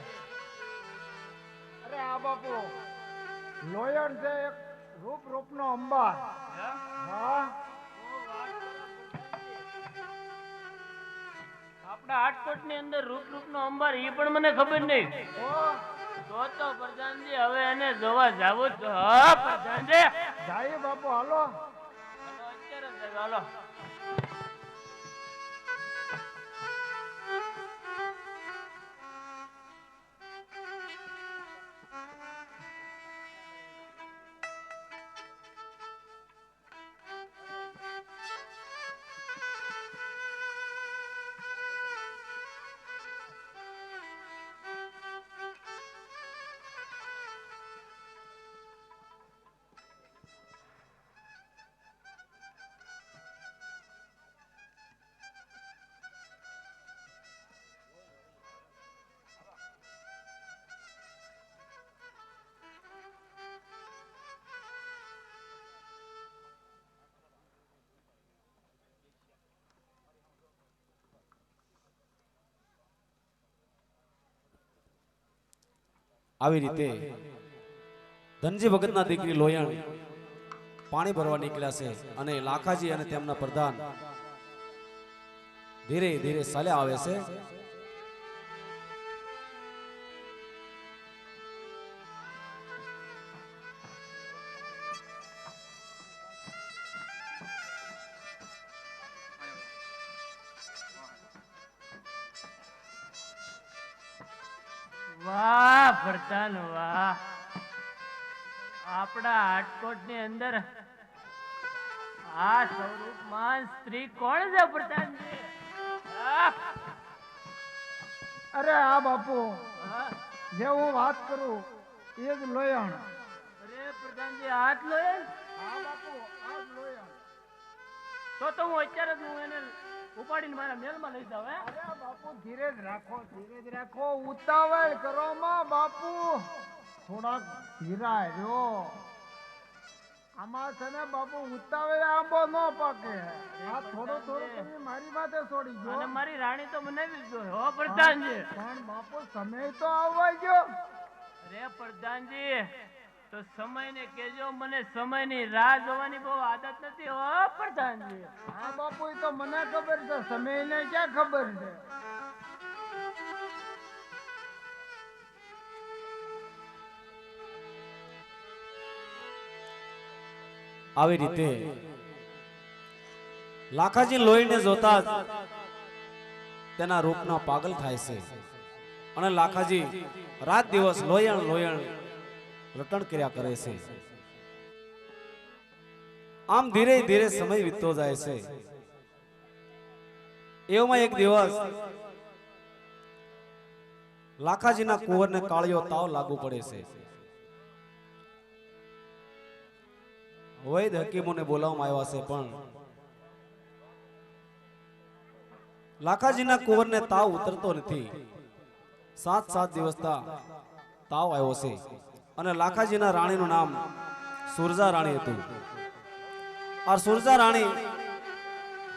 અરે આ બાપુ લોયણ છે એક રૂપ રૂપનો અંબાર. હા આપણા આટકોટ ની અંદર રૂપ નો અંબાર એ પણ મને ખબર નહીં. તો પ્રધાનજી હવે એને જોવા જાવું જ. હા પ્રધાનજી જાય બાપુ હાલો. અત્યારે જ હાલો. આવી રીતે ધનજી ભગતના દીકરી લોયણ પાણી ભરવા નીકળ્યા છે અને લાખાજી અને તેમના પ્રધાન ધીરે ધીરે ચાલ્યા આવે છે. વાહ પ્રધાન વાહ. આપણા આટકોટ ની અંદર આ સ્વરૂપમાં સ્ત્રી કોણ છે પ્રધાનજી? અરે આ બાપુ જે હું વાત કરું એ જ લોયણ. અરે પ્રધાનજી હાથ લોયણ? હા બાપુ આ જ લોયણ. તો હું અત્યારે જ હું એને ઉપાડીને મારા મેલમાં લઈ જાવ. અરે બાપુ ધીરે જ રાખો ધીરે જ રાખો. ઉતાવળ કરો માં બાપુ. થોડાક ધીરા રહ્યો. આમાં છે ને બાપુ ઉતાવળ આંબો ન પાકે. આ થોડો થોડો તમે મારી માથે છોડી ગયો. અને મારી રાણી તો બનાવી જ હો પ્રધાનજી. પણ બાપુ સમય તો આવવા ગયો. અરે પ્રધાનજી તો સમયને કેજો મને સમયની રાહ જોવાની બહુ આદત નથી હો પ્રધાનજી. હા બાપુ એ તો મને ખબર છે. સમયને ક્યાં ખબર છે. આવી રીતે લાખાજી લોહીને જોતા જ તેના રૂપના પાગલ થાય છે અને લાખાજી રાત દિવસ લોયણ લોયણ રટણ કર્યા કરે છે. આમ ધીરે ધીરે સમય વીતતો જાય છે. એવામાં એક દિવસ લાખાજીના કુંવરને કાળિયો તાવ લાગુ પડે છે. વૈદ હકીમોને બોલાવવામાં આવ્યા છે પણ લાખાજીના કુંવરને તાવ ઉતરતો નથી. 7 દિવસ તાવ આવ્યો છે અને લાખાજીના રાણીનું નામ સુરજા રાણી હતું. આ સુરજા રાણી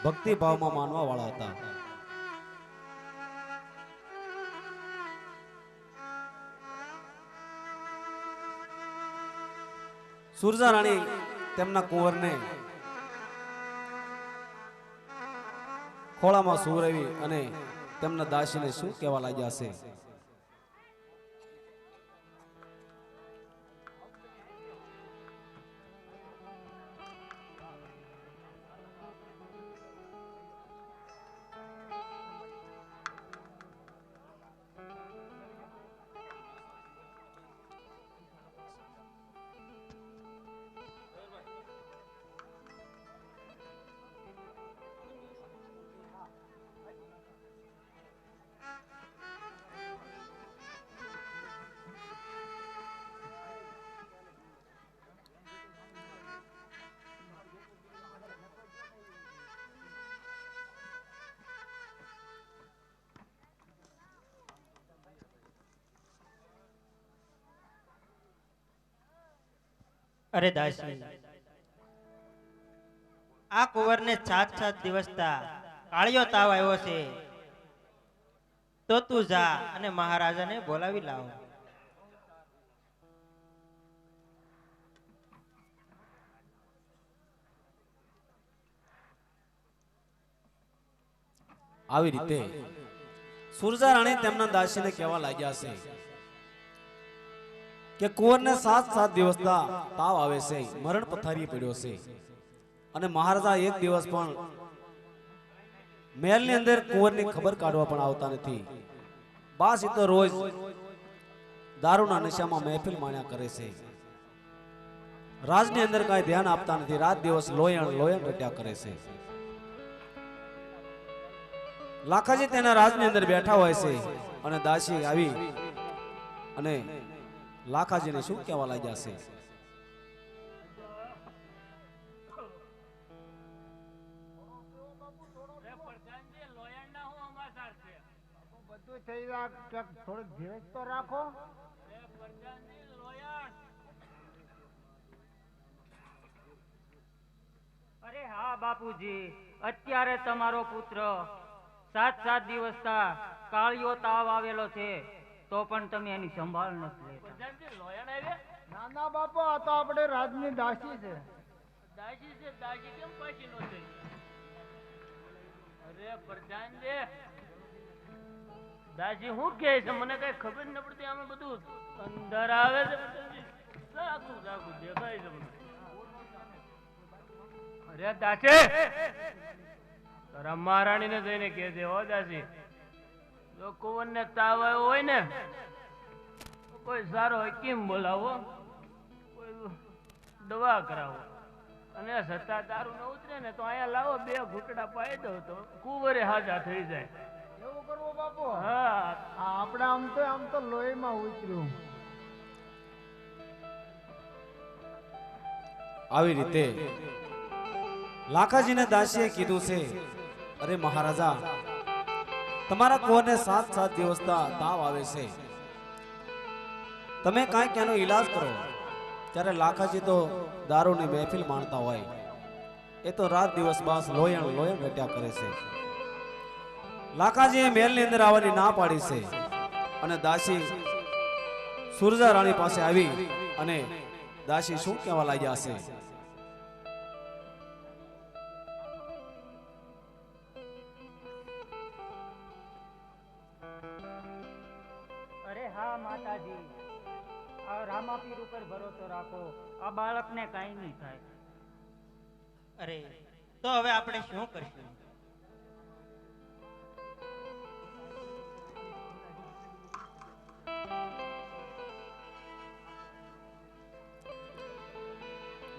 ભક્તિ ભાવમાં માનવા વાળા હતા. સુરજા રાણી તેમના કુંવરને ખોળામાં સુવરાવી અને તેમના દાસીને શું કહેવા લાગ્યા છે? અરે દાસી, આ કુંવરને 7 દિવસ કાળિયો તાવ આવ્યો છે, તો તું જા અને મહારાજાને બોલાવી લાવ. આવી રીતે સુરજા રાણી તેમના દાસીને કહેવા લાગ્યા છે કે કુંવરને 7 દિવસના તાવ આવે છે, મરણ પથારી પડ્યો છે, અને મહારાજા એક દિવસ પણ મહેલની અંદર કુંવરની ખબર કાઢવા પણ આવતા નથી. બાસ એ તો રોજ દારૂના નશામાં મહેફિલ માણ્યા કરે છે, રાજની અંદર કાંઈ ધ્યાન આપતા નથી, રાત દિવસ લોયણ રટ્યા કરે છે. લાખાજી તેના રાજની અંદર બેઠા હોય છે અને દાસી આવી અને લાખાજીને શું કહેવા લાગ્યા છે? બધું થઈ જાય, થોડુંક ધીરજ તો રાખો. અરે હા બાપુજી, અત્યારે તમારો પુત્ર 7 દિવસ કાળિયો તાવ આવેલો છે, તો પણ તમે એની સંભાળ નથી લેતા. ના ના બાપુ, આ તો આપણે રાજની દાસી છે. દાસી છે, દાસી કેમ પાછી નો થઈ? અરે પ્રધાનજી, દાસી શું કહે છે મને કઈ ખબર ન પડતી. આમાં બધું અંદર આવે છે, સાકું દેખાય છે મને. અરે દાસી, તારા મહારાણીને જઈને કહેજે હો દાસી, જો કુંવરને તાવ આવ્યો હોય ને, કોઈ સારો હકીમ બોલાવો, કોઈ દવા કરાવો, અને છતાં દારૂ ન ઉતરે ને તો અહીંયા લાવો, 2 ઘૂંટડા પાઈ દો તો કુંવરે હાજા થઈ જાય. એવું કરવું બાપુ? હા, આપણે આમ તો લોહીમાં ઉતર્યું. આવી રીતે લાખાજીને દાસીએ કીધું છે, અરે મહારાજા, તમારા કુંવરને 7 દિવસના તાવ આવે છે, તમે કાંઈક એનો ઈલાજ કરો. ત્યારે લાખાજી તો દારૂની મહેફિલ માણતા હોય, એ તો રાત દિવસ બાસ લોયણ રટ્યા કરે છે. લાખાજીએ મહેલની અંદર આવવાની ના પાડી છે, અને દાસી સુરજા રાણી પાસે આવી અને દાસી શું કહેવા લાગ્યા છે? અરે હા માતાજી, આ રામાપીર ઉપર ભરોસો રાખો, આ બાળકને કાંઈ નહીં થાય. અરે તો હવે આપણે શું કરશું?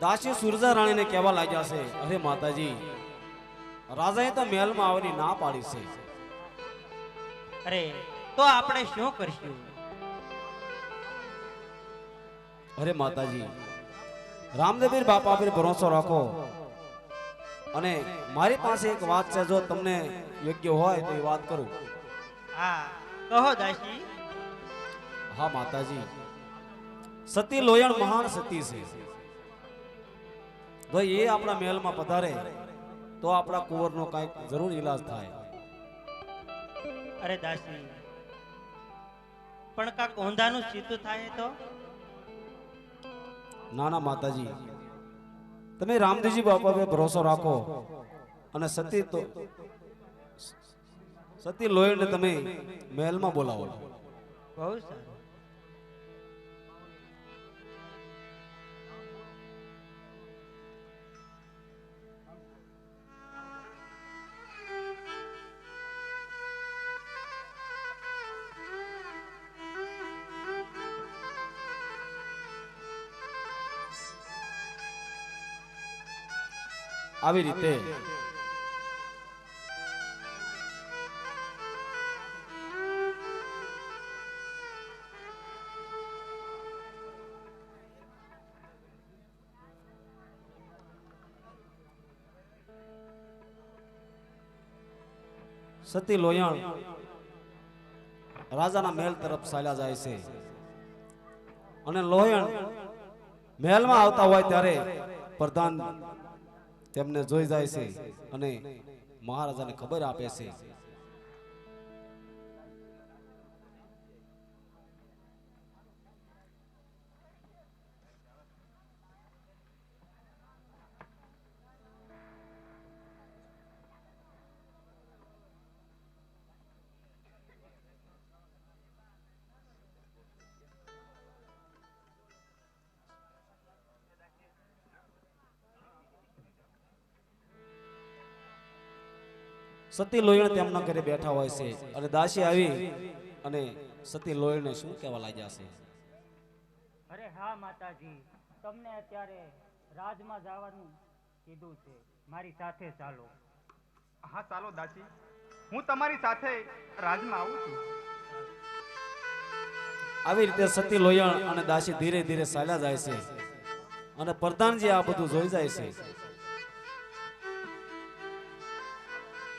દાસી સુરજા રાણીને કહેવા લાગ્યા છે, અરે માતાજી, રાજાએ તો મહેલમાં આવવાની ના પાડી છે. અરે તો આપણે શું કરશું? અરે માતાજી, રામદેવીર બાપા પર ભરોસો રાખો, અને મારી પાસે એક વાત છે, જો તમને યોગ્ય હોય તો એ વાત કરું. હા કહો દાસી. હા માતાજી, સતી લોયણ મહાન સતી છે, જો એ આપણા મહેલમાં પધારે તો આપણા કુંવરનો કાંઈક જરૂર ઈલાજ થાય. અરે દાસી, પણ કાક ઊંધાનું સીધું થાય તો? નાના માતાજી, તમે રામદેવજી બાપા પર ભરોસો રાખો અને સતી લોહીને તમે મહેલમાં બોલાવો. બહુ સારું. આવી રીતે સતી લોયણ રાજાના મહેલ તરફ ચાલ્યા જાય છે અને લોયણ મહેલમાં આવતા હોય ત્યારે પ્રધાન તેમને જોઈ જાય છે અને મહારાજાને ખબર આપે છે. સતી લોયણ તેમના ઘરે બેઠા હોય છે અને દાસી આવી અને સતી લોયણને શું કહેવા લાગ્યા છે? અરે હા માતાજી, તમને અત્યારે રાજમાં જવાનું કીધું છે, મારી સાથે ચાલો. હા ચાલો દાસી, હું તમારી સાથે રાજમાં આવું છું. આવી રીતે સતી લોયણ અને દાસી ધીરે ધીરે ચાલ્યા જાય છે અને પ્રધાનજી આ બધું જોઈ જાય છે.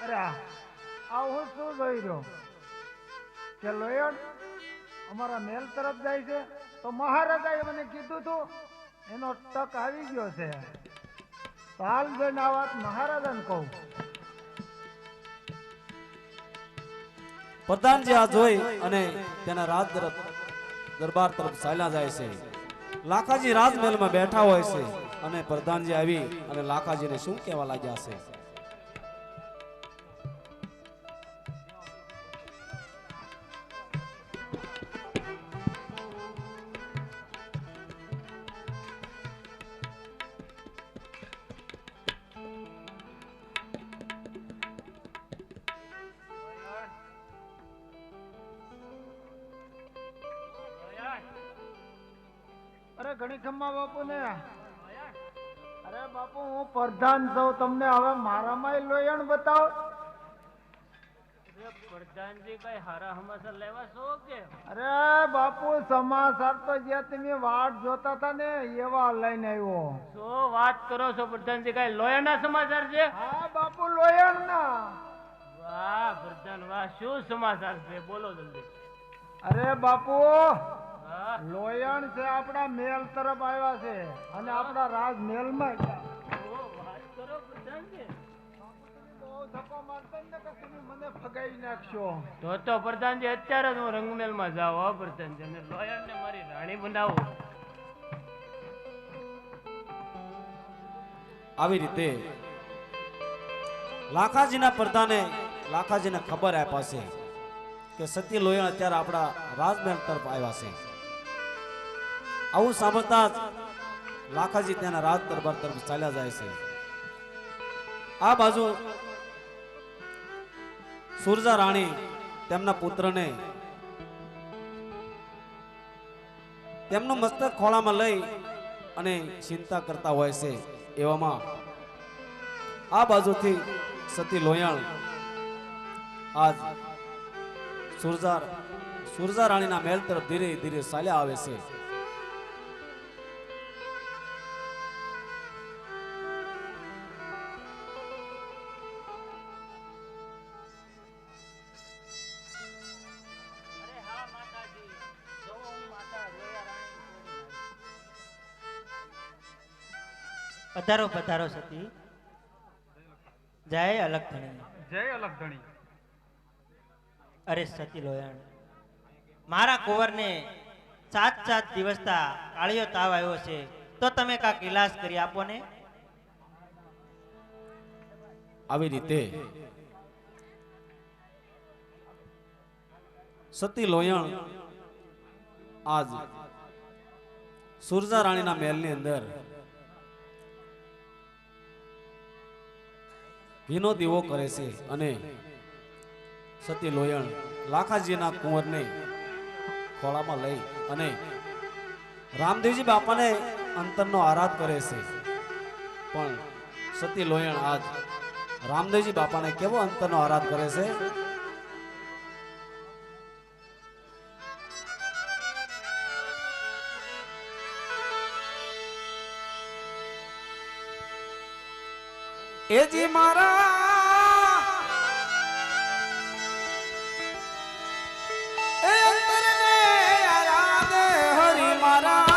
અરે આ હું શું જોઈ રહ્યો કે લોયણ અમારા મહેલ તરફ જાય છે, તો મહારાજાએ મને કીધું તું એનો ટક આવી ગયો છે. તો હાલ જોઈને આ વાત મહારાજાને કહું. પ્રધાનજી આ જોઈ અને તેના રાજ તરફ દરબાર તરફ ચાલ્યા જાય છે. લાખાજી રાજમહેલમાં બેઠા હોય છે અને પ્રધાનજી આવી અને લાખાજીને શું કહેવા લાગ્યા છે? અરે ઘણી ખમ્મા બાપુ ને, અરે બાપુ હું પ્રધાન છું, તમને હવે મારામાં લોયણ બતાવો. પ્રધાનજી કઈ હારા સમાચાર લેવા છો કે? અરે બાપુ સમાચાર તો જે તમે વાટ જોતા હતા ને એવા લઈને આવ્યો. શું વાત કરો છો પ્રધાનજી, કઈ લોયણના સમાચાર છે? હા બાપુ લોયણ ના. વાહ પ્રધાન વાહ, શું સમાચાર છે, બોલો જલ્દી. અરે બાપુ લોયણ છે આપણા મહેલ તરફ આવ્યા છે અને આપણા રાજ મહેલમાં વાત કરો પ્રધાનજી. બહુ ધક્કો મારતા ને કે તમે મને ફગાવી નાખશો. તો પ્રધાનજી અત્યારે જ હું રંગમેલમાં જાઉં. હો પ્રધાનજી, અને લોયણને મારી રાણી બનાવું. આવી રીતે લાખાજીના પ્રધાને લાખાજીને ખબર આપ્યા છે કે સતી લોયણ અત્યારે આપણા રાજમહેલ તરફ આવ્યા છે. આવું સાંભળતા જ લાખાજી તેના રાજ દરબાર તરફ ચાલ્યા જાય છે. આ બાજુ સુરજા રાણી તેમના પુત્રને તેમનું મસ્તક ખોળામાં લઈ અને ચિંતા કરતા હોય છે. એવામાં આ બાજુથી સતી લોયણ આજ સુરજા રાણીના મહેલ તરફ ધીરે ધીરે ચાલ્યા આવે છે. પધારો પધારો સતી. જય અલગ ધણી. જય અલગ ધણી. અરે સતી લોયણ, મારા કુંવરને 7 દિવસથી કાળિયો તાવ આવ્યો છે, તો તમે કાંઈક ઈલાજ કરી આપો ને. આવી રીતે સતી લોયણ આજ સુરજા રાણીના મહેલની અંદર ઘીનો દીવો કરે છે અને સતી લોયણ લાખાજીના કુંવરને ખોળામાં લઈ અને રામદેવજી બાપાને અંતરનો આરાધ કરે છે. પણ સતી લોયણ આજ રામદેવજી બાપાને કેવો અંતરનો આરાધ કરે છે. એજી મારા એ અંતરને આરાધે હરી મારા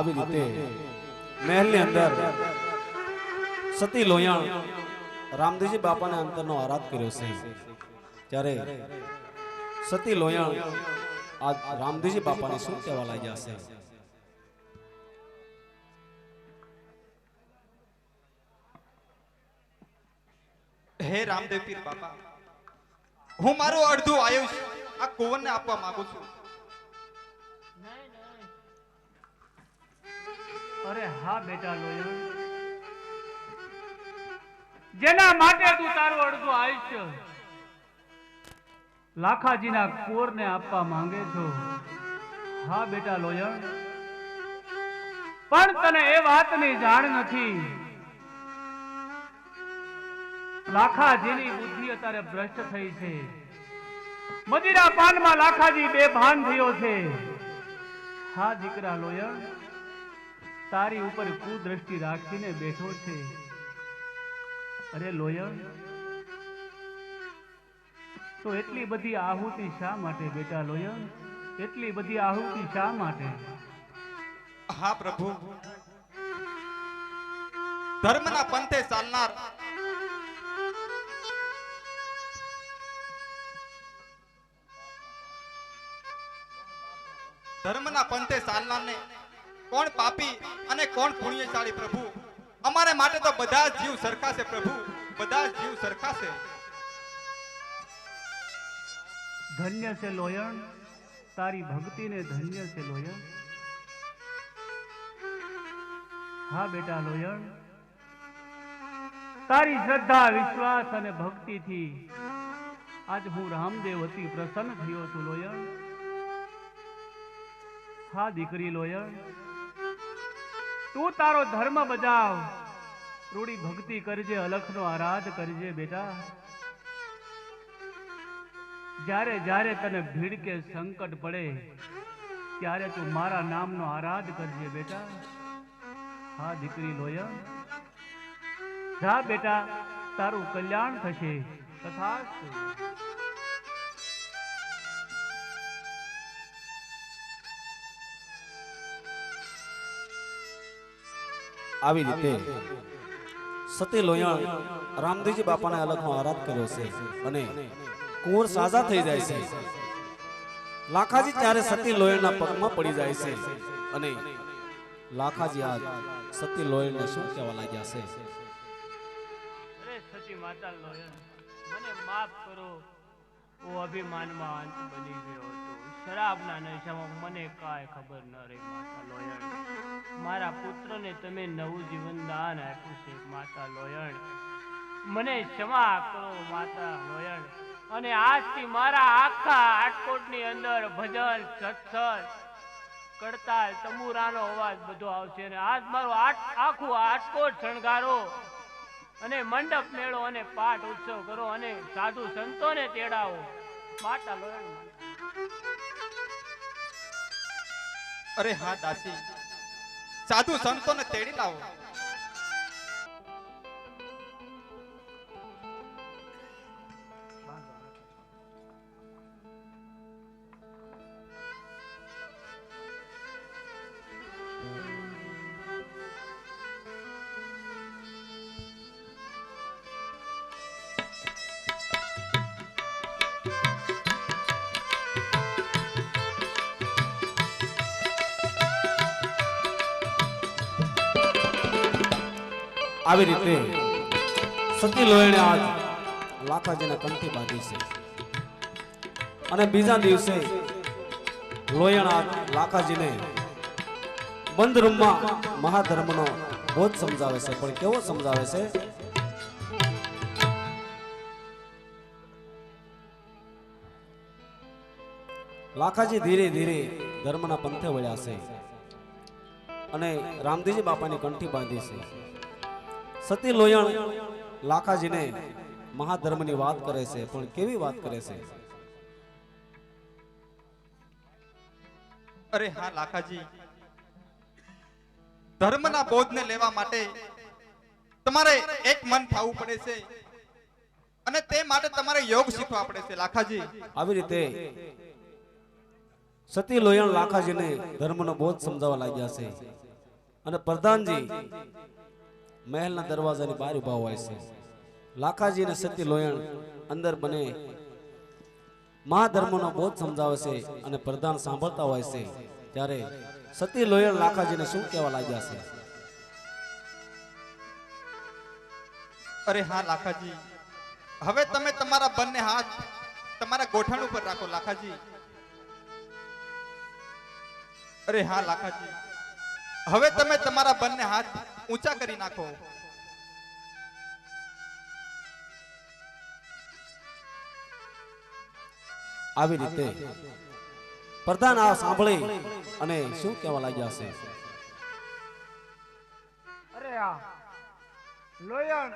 આવી રીતે મહેલની અંદર સતી લોહિયાણ રામદેવજી બાપાને અંતરનો આરાધ કર્યો છે ત્યારે સતી લોહિયાણ આ રામદેવજી બાપાને શું કહેવા લાગ્યા છે? હે રામદેવ પીર બાપા, હું મારું અડધું આયુષ્ય આ કુંવરને આપવા માંગુ છું. અરે હા બેટા લોયણ, જેના માટે તું તારું અડધું આયુષ્ય લાખાજીના કુંવરને આપવા માંગે છો, હા બેટા લોયણ, પણ તને એ વાતની જાણ નથી. લાખાજીની બુદ્ધિ અત્યારે ભ્રષ્ટ થઈ છે. મદિરા પાનમાં લાખાજી બેભાન થયો છે. હા દીકરા લોયણ, તારી ઉપર કુદ્રષ્ટિ રાખીને બેઠો છે. અરે લોયણ, તો એટલી બધી આહુતિ શા માટે બેટા લોયણ? એટલી બધી આહુતિ શા માટે? હા પ્રભુ, ધર્મના પંથે ચાલનાર ને કોણ પાપી અને કોણ પુણ્યશાળી પ્રભુ? અમારે માટે તો બધા જ જીવ સરખા છે પ્રભુ, બધા જ જીવ સરખા છે. ધન્ય છે લોયણ, તારી ભક્તિને ધન્ય છે લોયણ. હા બેટા લોયણ, તારી શ્રદ્ધા, વિશ્વાસ અને ભક્તિથી આજ હું રામદેવ અતિ પ્રસન્ન થયો છું લોયણ. હા દીકરી લોયણ, તું તારો ધર્મ બજાવ, રૂડી ભક્તિ કરજે, અલખનો આરાધ કરજે બેટા. જ્યારે જ્યારે તને ભીડ કે સંકટ પડે ત્યારે તું મારા નામનો આરાધ કરજે બેટા. હા દીકરી લોયણ, જા બેટા, તારું કલ્યાણ થશે. તથાસ્તુ. આવી રીતે સતી લોહિયાણ રામદેવજી બાપાને અલગનો આરાધ કર્યો છે અને કુંવર સાજા થઈ જાય છે. લાખાજી ત્યારે સતી લોહિયાણના પગમાં પડી જાય છે અને લાખાજી આ સતી લોહિયાણને શું કહેવા લાગ્યા છે? અરે સતી માતા લોયણ, મને માફ કરો, હું અભિમાનમાં અંત બની ગયો હતો. શરાબના નશામાં મને કાંઈ ખબર ન રહી માતા લોયણ. મારા પુત્રને તમે નવું જીવન દાન આપ્યું છે માતા લોયણ. મને ક્ષમા કરો માતા લોયણ. અને આજથી મારા આખા આટકોટની અંદર ભજન સત્સંગ કડતાલ તંબુરાનો અવાજ બધો આવશે. અને આજ મારું આખું આટકોટ શણગારો અને મંડપ મેળો અને પાઠ ઉત્સવ કરો અને સાધુ સંતોને તેડાવો માતા લોયણ. અરે હા દાસી, સાધુ સંતોને તેડી લાવો. આવી રીતે સતી લોહીને આજ લાખાજીને કંઠી બાંધી છે અને બીજા દિવસે લોયણ આજ લાખાજીને બંધ રૂમમાં મહાધર્મનો બોધ સમજાવે છે. પણ કેવો સમજાવે છે? લાખાજી ધીરે ધીરે ધર્મના પંથે વળ્યા છે અને રામદેવજી બાપાની કંઠી બાંધી છે. સતી લોયણ લાખાજીને મહાધર્મની વાત કરે છે. પણ કેવી વાત કરે છે? અરે હા લાખાજી, ધર્મના બોધને લેવા માટે તમારે એક મન થવું પડે છે અને તે માટે તમારે યોગ શીખવા પડે છે લાખાજી. આવી રીતે સતી લોયણ લાખાજીને ધર્મનો બોધ સમજાવવા લાગ્યા છે અને પ્રધાનજી મહેલના દરવાજાની બહાર ઉભા હોય છે. લાખાજી અને સતી લોયણ અંદર બને મહાધર્મનો બોધ સમજાવે છે અને પ્રધાન સાંભળતા હોય છે. ત્યારે સતી લોયણ લાખાજીને શું કહેવા લાગ્યા છે? અરે હા લાખાજી, હવે તમે તમારા બંને હાથ તમારા ગોઠણ ઉપર રાખો લાખાજી. અરે હા લાખાજી, હવે તમે તમારા બંને હાથ ઊંચા કરી નાખો. આવી રીતે પ્રધાન આ સાંભળી અને શું કહેવા લાગ્યા છે? અરે આ લોયણ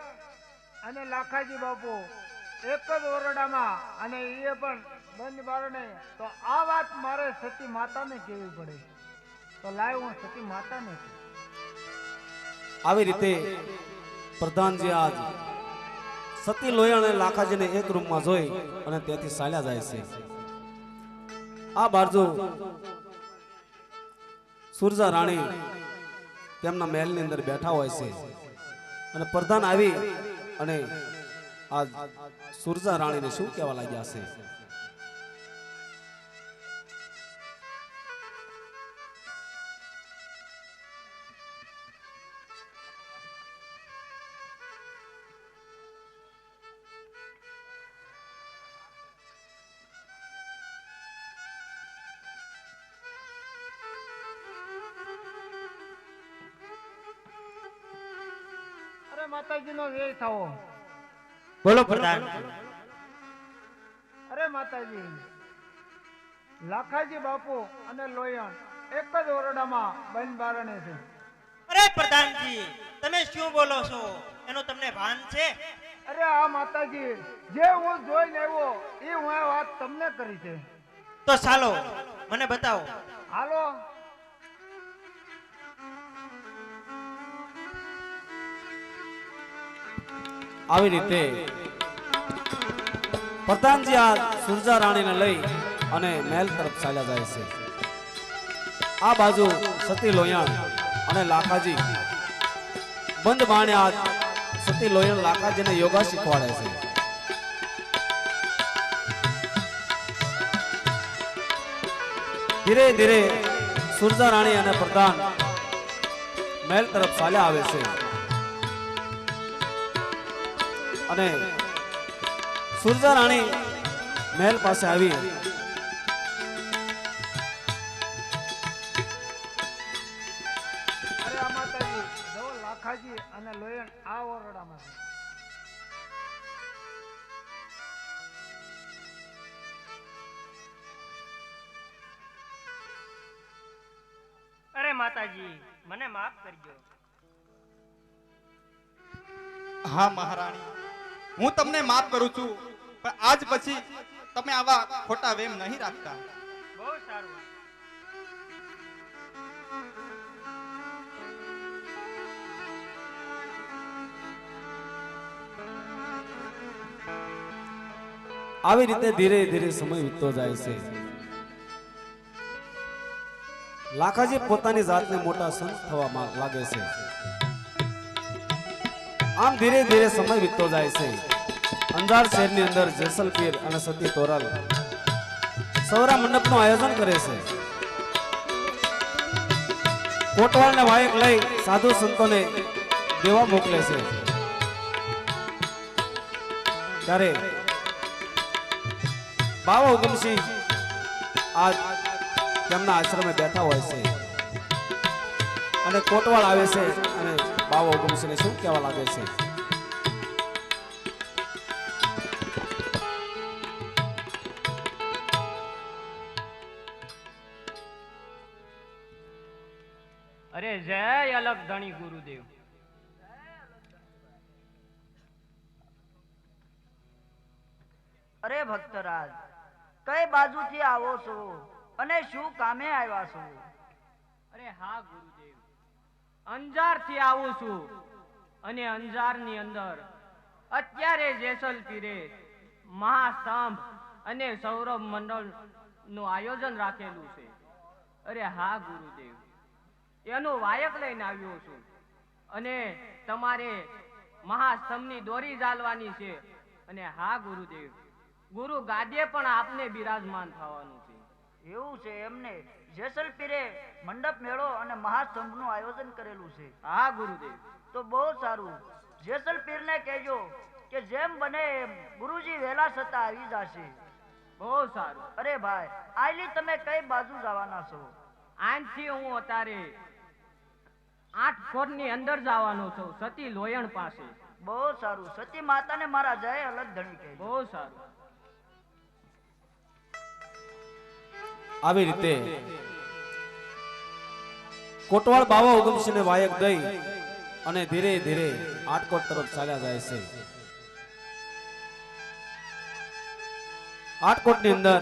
અને લાખાજી બાપુ એક જ ઓરડામાં અને એ પણ બંધ બારણે, તો આ વાત મારે સતી માતાને કહેવી પડે. તો લાવ હું સતી માતાને કહું. આવી રીતે પ્રધાનજી આજ સતી લોયણ અને લાખાજીને એક રૂમમાં જોઈ અને ત્યાંથી ચાલ્યા જાય છે. આ બાજુ સુરજા રાણી તેમના મહેલની અંદર બેઠા હોય છે અને પ્રધાન આવી અને આ સુરજા રાણીને શું કહેવા લાગ્યા છે? માતાજીનો જય થાવો. બોલો પ્રધાન. અરે માતાજી, લાખાજી બાપુ અને લોયણ એક જ ઓરડામાં બંધ બારણે છે. અરે પ્રધાનજી, તમે શું બોલો છો? એનું તમને ભાન છે? અરે આ માતાજી, જે હું જોઈને આવ્યો એ હું આ વાત તમને કરી છે. તો ચાલો મને બતાવો. હાલો. આવી રીતે પ્રધાનજી આ સુરજા રાણીને લઈ અને મહેલ તરફ ચાલ્યા જાય છે. આ બાજુ સતી લોયણ અને લાખાજી બંધ બાણે આ સતી લોયણ લાખાજીને યોગા શીખવાડે છે. ધીરે ધીરે સુરજા રાણી અને પ્રધાન મહેલ તરફ ચાલ્યા આવે છે અને સુરજા રાણી મહેલ પાસે આવી માતાજી, મને માફ કરજો. હા મહારાણી, હું તમને માફ કરું છું, પણ આજ પછી તમે આવા ખોટા વેમ નહીં રાખતા. બહુ સારું. આવી રીતે ધીરે ધીરે સમય વીતતો જાય છે. લાખાજી પોતાની જાતને મોટા સંત થવા લાગે છે. આમ ધીરે ધીરે સમય વીતતો જાય છે. અંજાર શહેરની અંદર જેસલપીર અને સતી તોરલ સૌરા મંડપનું આયોજન કરે છે. કોટવાળને વાયક લઈ સાધુ સંતોને દેવા મોકલે છે. ત્યારે બાવા હુકમસિંહ આજ તેમના આશ્રમે બેઠા હોય છે અને કોટવાળ આવે છે અને બાવા હુકમસિંહને શું કહેવા લાગે છે. અરે જય અલગ ધણી ગુરુદેવ. અરે ભક્તરાજ, કઈ બાજુથી આવો છો અને શું કામે આવ્યા છો? અરે હા ગુરુદેવ, અંજાર થી આવું છું અને અંજાર ની અંદર અત્યારે જેસલપીરે મહાસ્તંભ અને સૌરભ મંડળ નું આયોજન રાખેલું છે. અરે હા ગુરુદેવ, એનું વાયક લઈને આવ્યો છું અને તમારે મહાસ્તંભની દોરી ઝાલવાની છે. અને હા ગુરુદેવ, ગુરુ ગાદીએ પણ આપને બિરાજમાન થવાનું છે. એવું છે એમને? જેસલપીરે મંડપ મેળો અને મહાસ્તંભનું આયોજન કરેલું છે? હા ગુરુદેવ. તો બહુ સારું. જેસલપીરને કહેજો કે જેમ બને એમ ગુરુજી વહેલા છતાં આવી જશે. બહુ સારું. અરે ભાઈ, આયલી તમે કઈ બાજુ જવાના છો? આનથી હું અત્યારે 8 કોટ ની અંદર જવાનો છું, સતી લોયણ પાસે. બહુ સારું. સતી માતાને મારા જય અલગ ધણી કહેજો. બહુ સારું. આવી રીતે કોટવાળ બાવા હુકમસિંહને વાયક દઈ અને ધીરે ધીરે આટકોટ તરફ ચાલ્યા જાય છે. આટકોટની અંદર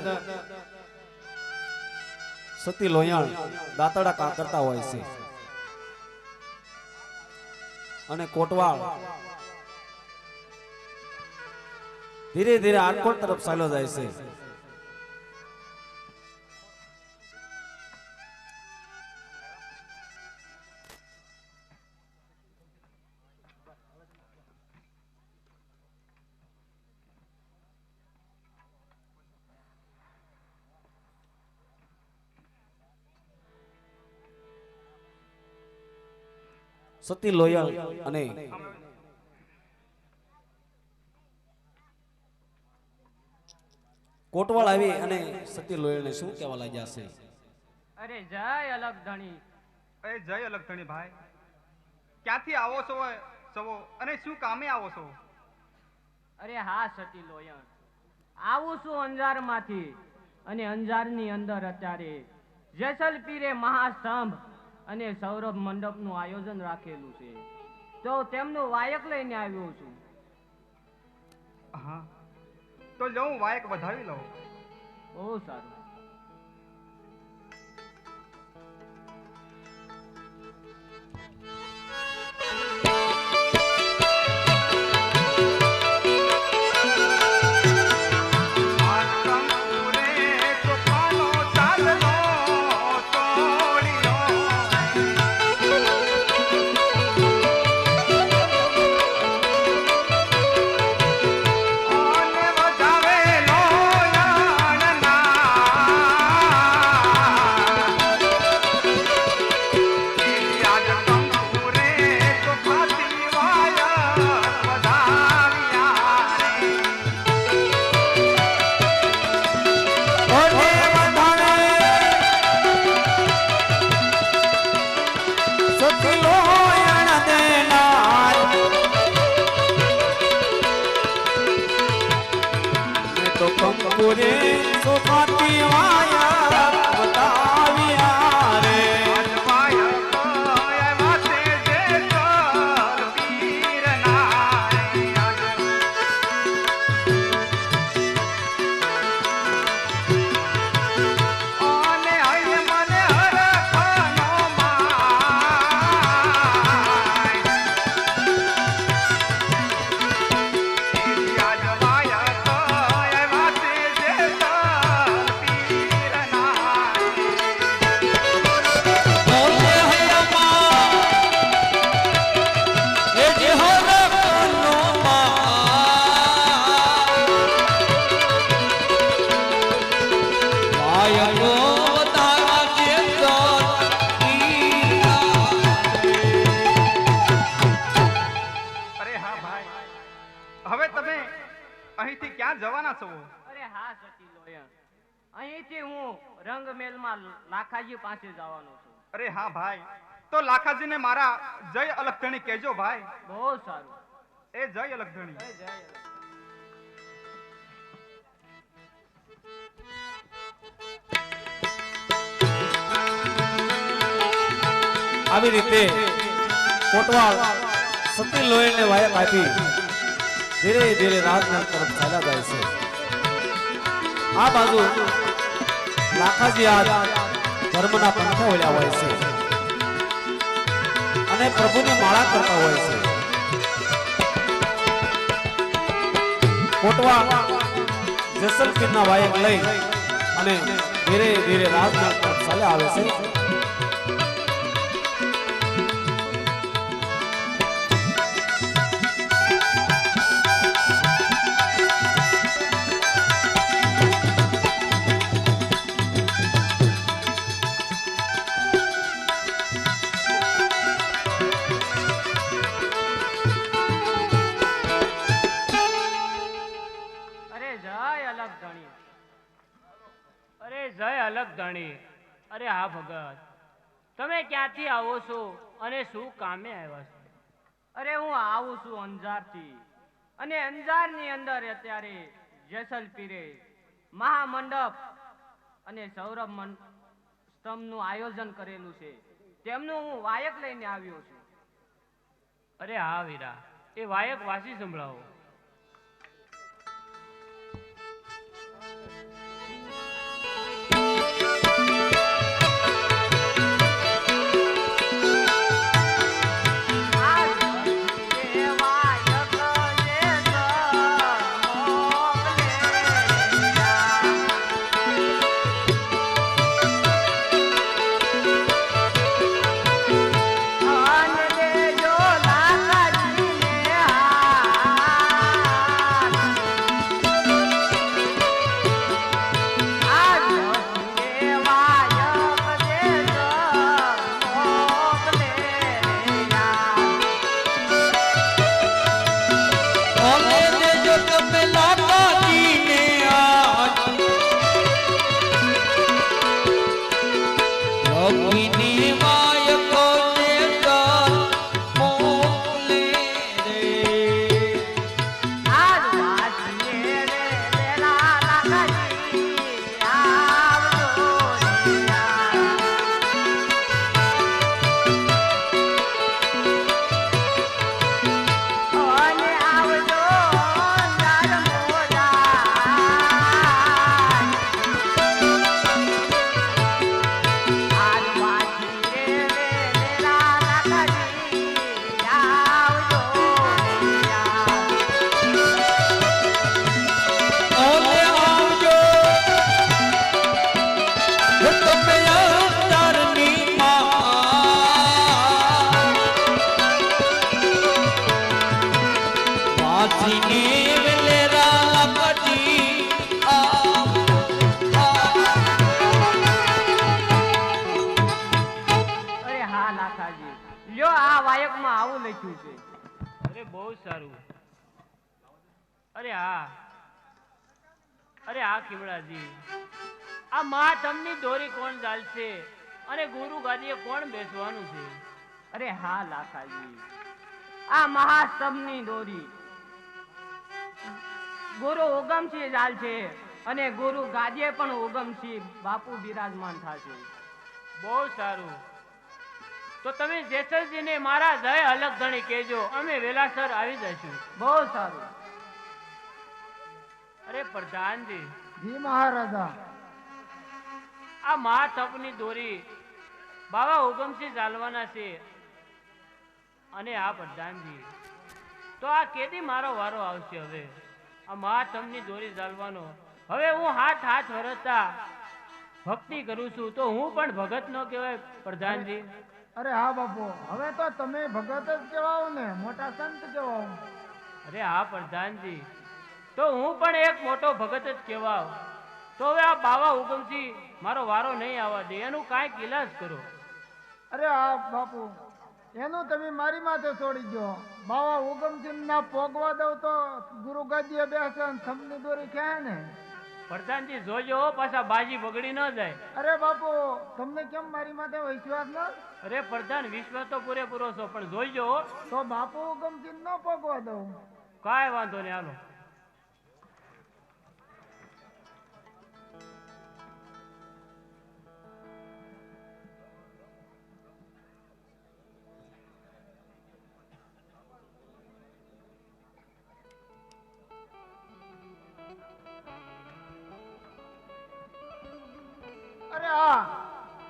સતી લોયાણ દાંતડા કા કરતા હોય છે અને કોટવાળ ધીરે ધીરે આટકોટ તરફ ચાલ્યો જાય છે. સતી લોયલ અને કોટવાળ આવી અને સતી લોયલને શું કહેવા લાગ્યા છે? અરે જય અલગ ધણી. એ જય અલગ ધણી ભાઈ, ક્યાંથી આવો છો સવો અને શું કામે આવો છો? અરે હા સતી લોયણ, આવું છું અંજાર માંથી અને અંજાર ની અંદર અત્યારે જેસલપીરે મહાસ્તંભ અને સૌરભ મંડપ નું આયોજન રાખેલું છે, તો તેમનું વાયક લઈને આવ્યો છું. હા, તો લઉં વાયક વધાવી લઉં. બહુ સારું. સોપાતી વાયા બતાવ્યા રે. વાયકો તારા ચેતન અરે હા ભાઈ, હવે તમે અહીંથી ક્યાં જવાના છો? અરે હા સતી લોયણ, અહીંથી હું રંગમેલમાં લાખાજી પાસે જવાનો છું. અરે હા ભાઈ, તો લાખાજીને મારા જય અલગધણી કહેજો ભાઈ. બહુ સારું. એ જય અલગધણી. આવી રીતે કોટવાળ સતી લોહીને વાયક આપી ધીરે ધીરે રાજમહેલ તરફ ચાલ્યા જાય છે. આ બાજુ લાખાજી આજ ધર્મના પંથે વળ્યા હોય છે અને પ્રભુની માળા કરતા હોય છે. કોટવાળ જેસલપીરના વાયક લઈ અને ધીરે ધીરે રાજમહેલ તરફ ચાલ્યા આવે છે. અરે હા ભગત, તમે ક્યાંથી આવો છો અને શું કામે આવ્યા છો? અરે હું આવું છું અંજારથી, અને અંજારની અંદર અત્યારે જેસલપીરે મહામંડપ અને સૌરભ સ્તંભનું આયોજન કરેલું છે, તેમનું હું વાયક લઈને આવ્યો છું. અરે હા વીરા, એ વાયક વાસી સંભળાવો. આ મહાતમની દોરી કોણ ચાલશે અને ગુરુ ગાદીએ કોણ બેસવાનું છે? અરે હા લાખાજી, આ મહાસ્તંભની દોરી ગુરુ ઉગમસિંહ ચાલશે અને ગુરુ ગાદીએ પણ ઉગમસિંહ બાપુ બિરાજમાન થશે. બહુ સારું, તો તમે જેસલજીને મારા જય અલગધણી કહેજો, અમે વેલાસર આવી જઈશું. બહુ સારું. અરે પ્રધાનજી. જી મહારાજા. આ મહાતપની દોરી બાબા ઉગમસિંહ ચાલવાના છે, અને આ પ્રધાનજી તો આ કેદી મારો વારો આવશે? હવે આ મહાતમની દોરી ચાલવાનો હવે હું હાથ વરસતા ભક્તિ કરું છું, તો હું પણ ભગત નો કહેવાય પ્રધાનજી? અરે હા બાપુ, હવે તો તમે ભગત જ કહેવાઓ ને, મોટા સંત કહેવાઓ. અરે હા પ્રધાનજી, તો હું પણ એક મોટો ભગત જ કહેવાવ. તો હવે આ બાવા હુકમથી મારો વારો નહીં આવવા દે, એનું કાંઈક ઈલાજ કરો. અરે હા બાપુ, એનું તમે મારી માથે છોડી દો. બાવા હુકમસિંહ ના પોગવા દઉં તો ગુરુ ગાદીએ બેસે ને થમની દોરી ક્યાં ને. પ્રધાનજી જોજો હો, પાછા બાજી બગડી ન જાય. અરે બાપુ, તમને કેમ મારી માથે વિશ્વાસ ન? અરે પ્રધાન, વિશ્વાસ તો પૂરેપૂરો છો, પણ જોઈજો હો. તો બાપુ હુકમસિંહ ન પોગવા દઉં. કાંઈ વાંધો નહીં, હાલો. અરે હા,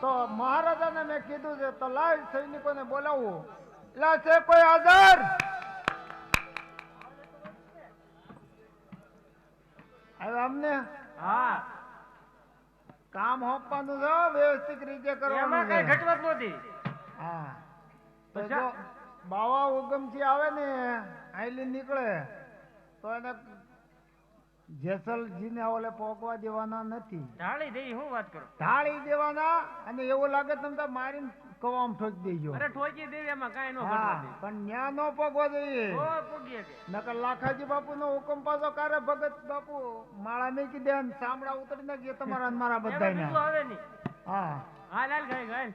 તો મહારાજાને મેં કીધું છે, તો લાવ સૈનિકોને બોલાવવું. લા છે કોઈ હાજર? હવે અમને હા કામ હોપવાનું છે, વ્યવસ્થિત રીતે કરવાનું એમાં છે. કઈ ઘટવત નહોતી. હા, તો જો બાવા ઉગમથી આવે ને આઈલી નીકળે તો એને જેસલજીને ઓલે પોગવા દેવાના નથી. ઢાળી દઈ, હું વાત કરું? ઢાળી દેવાના, અને એવું લાગે તમે તો મારીને કવામ ઠોકી દેજો. અરે ઠોકી દેવી, એમાં કાંઈ ન હા, ઘટવા દે. પણ ન્યા નો પોગવા જોઈએ. ઓ પૂગીએ કે. નકર લાખાજી બાપુ નો હુકમ પાછો કારે ભગત બાપુ માળા મેકી દે ને સાંભળા ઉતરી નાખીએ તમારા ને મારા એમાં બધાયના. બીજું આવે નહીં. હા, હા લાલ ગાય ગાય.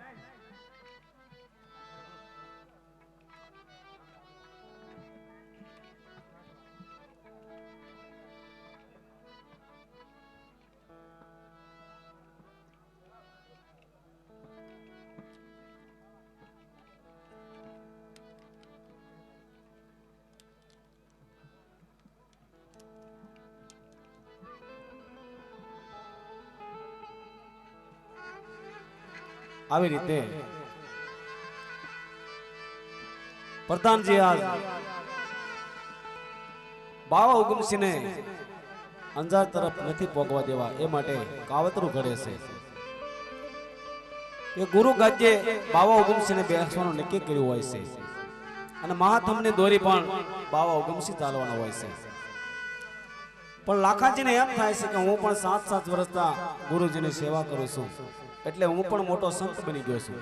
આવી રીતે પ્રધાનજી આજ બાવા હુકમસિંહને અંજાર તરફ નથી પોગવા દેવા, એ માટે કાવતરું કરે છે કે ગુરુ ગાદ્યે બાવા હુકમસિંહને બેસવાનું નક્કી કર્યું હોય છે, અને મહાથમની દોરી પણ બાવા હુકમસિંહ ચાલવાનો હોય છે. પણ લાખાજીને એમ થાય છે કે હું પણ 7-7 વર્ષના ગુરુજીની સેવા કરું છું, એટલે હું પણ મોટો સંત બની ગયો છું.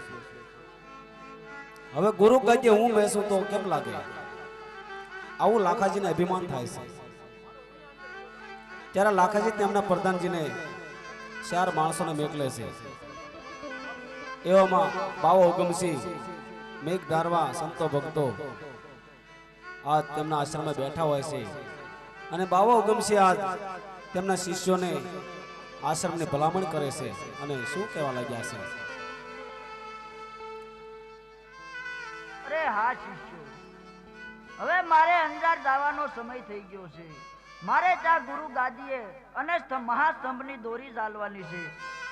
હવે ગુરુ ગાદ્યે હું બેસું તો કેમ લાગે? આવું લાખાજીને અભિમાન થાય છે. ત્યારે લાખાજી તેમના પ્રધાનજીને 4 માણસોને મોકલે છે. એવામાં બાવા હુકમસિંહ, મેઘ ધારવા સંતો ભક્તો આજ તેમના આશ્રમે બેઠા હોય છે, અને બાવા હુકમસિંહ આજ તેમના શિષ્યોને આશ્રમની ભલામણ કરે છે, અને શું કહેવા લાગ્યા છે? અરે હા શિષ્યો, હવે મારે અંજાર જવાનો સમય થઈ ગયો છે. મારે ત્યાં ગુરુ ગાદીએ અને મહાસ્તંભની દોરી ચાલવાની છે,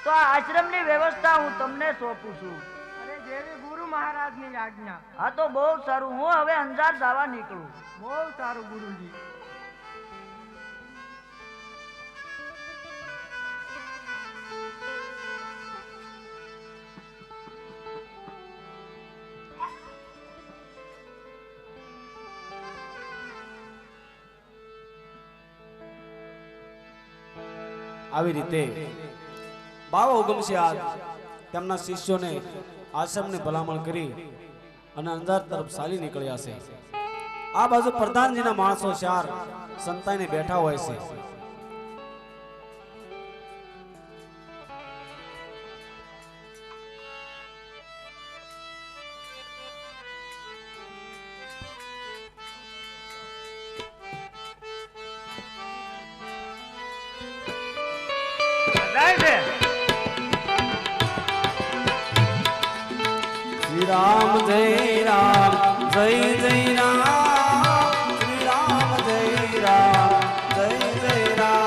તો આ આશ્રમની વ્યવસ્થા હું તમને સોંપું છું. અરે જેવી ગુરુ મહારાજની આજ્ઞા. હા, તો બહુ સારું, હું હવે અંજાર જવા નીકળું. બહુ સારું ગુરુજી. આવી રીતે બાવા હુકમસિંહ આજ તેમના શિષ્યોને આશ્રમની ભલામણ કરી અને અંજાર તરફ ચાલી નીકળ્યા છે. આ બાજુ પ્રધાનજીના માણસો 4 સંતાઈને બેઠા હોય છે. શ્રી રામ જય રામ, જય જય રામ, શ્રી રામ જય રામ, જય જય રામ.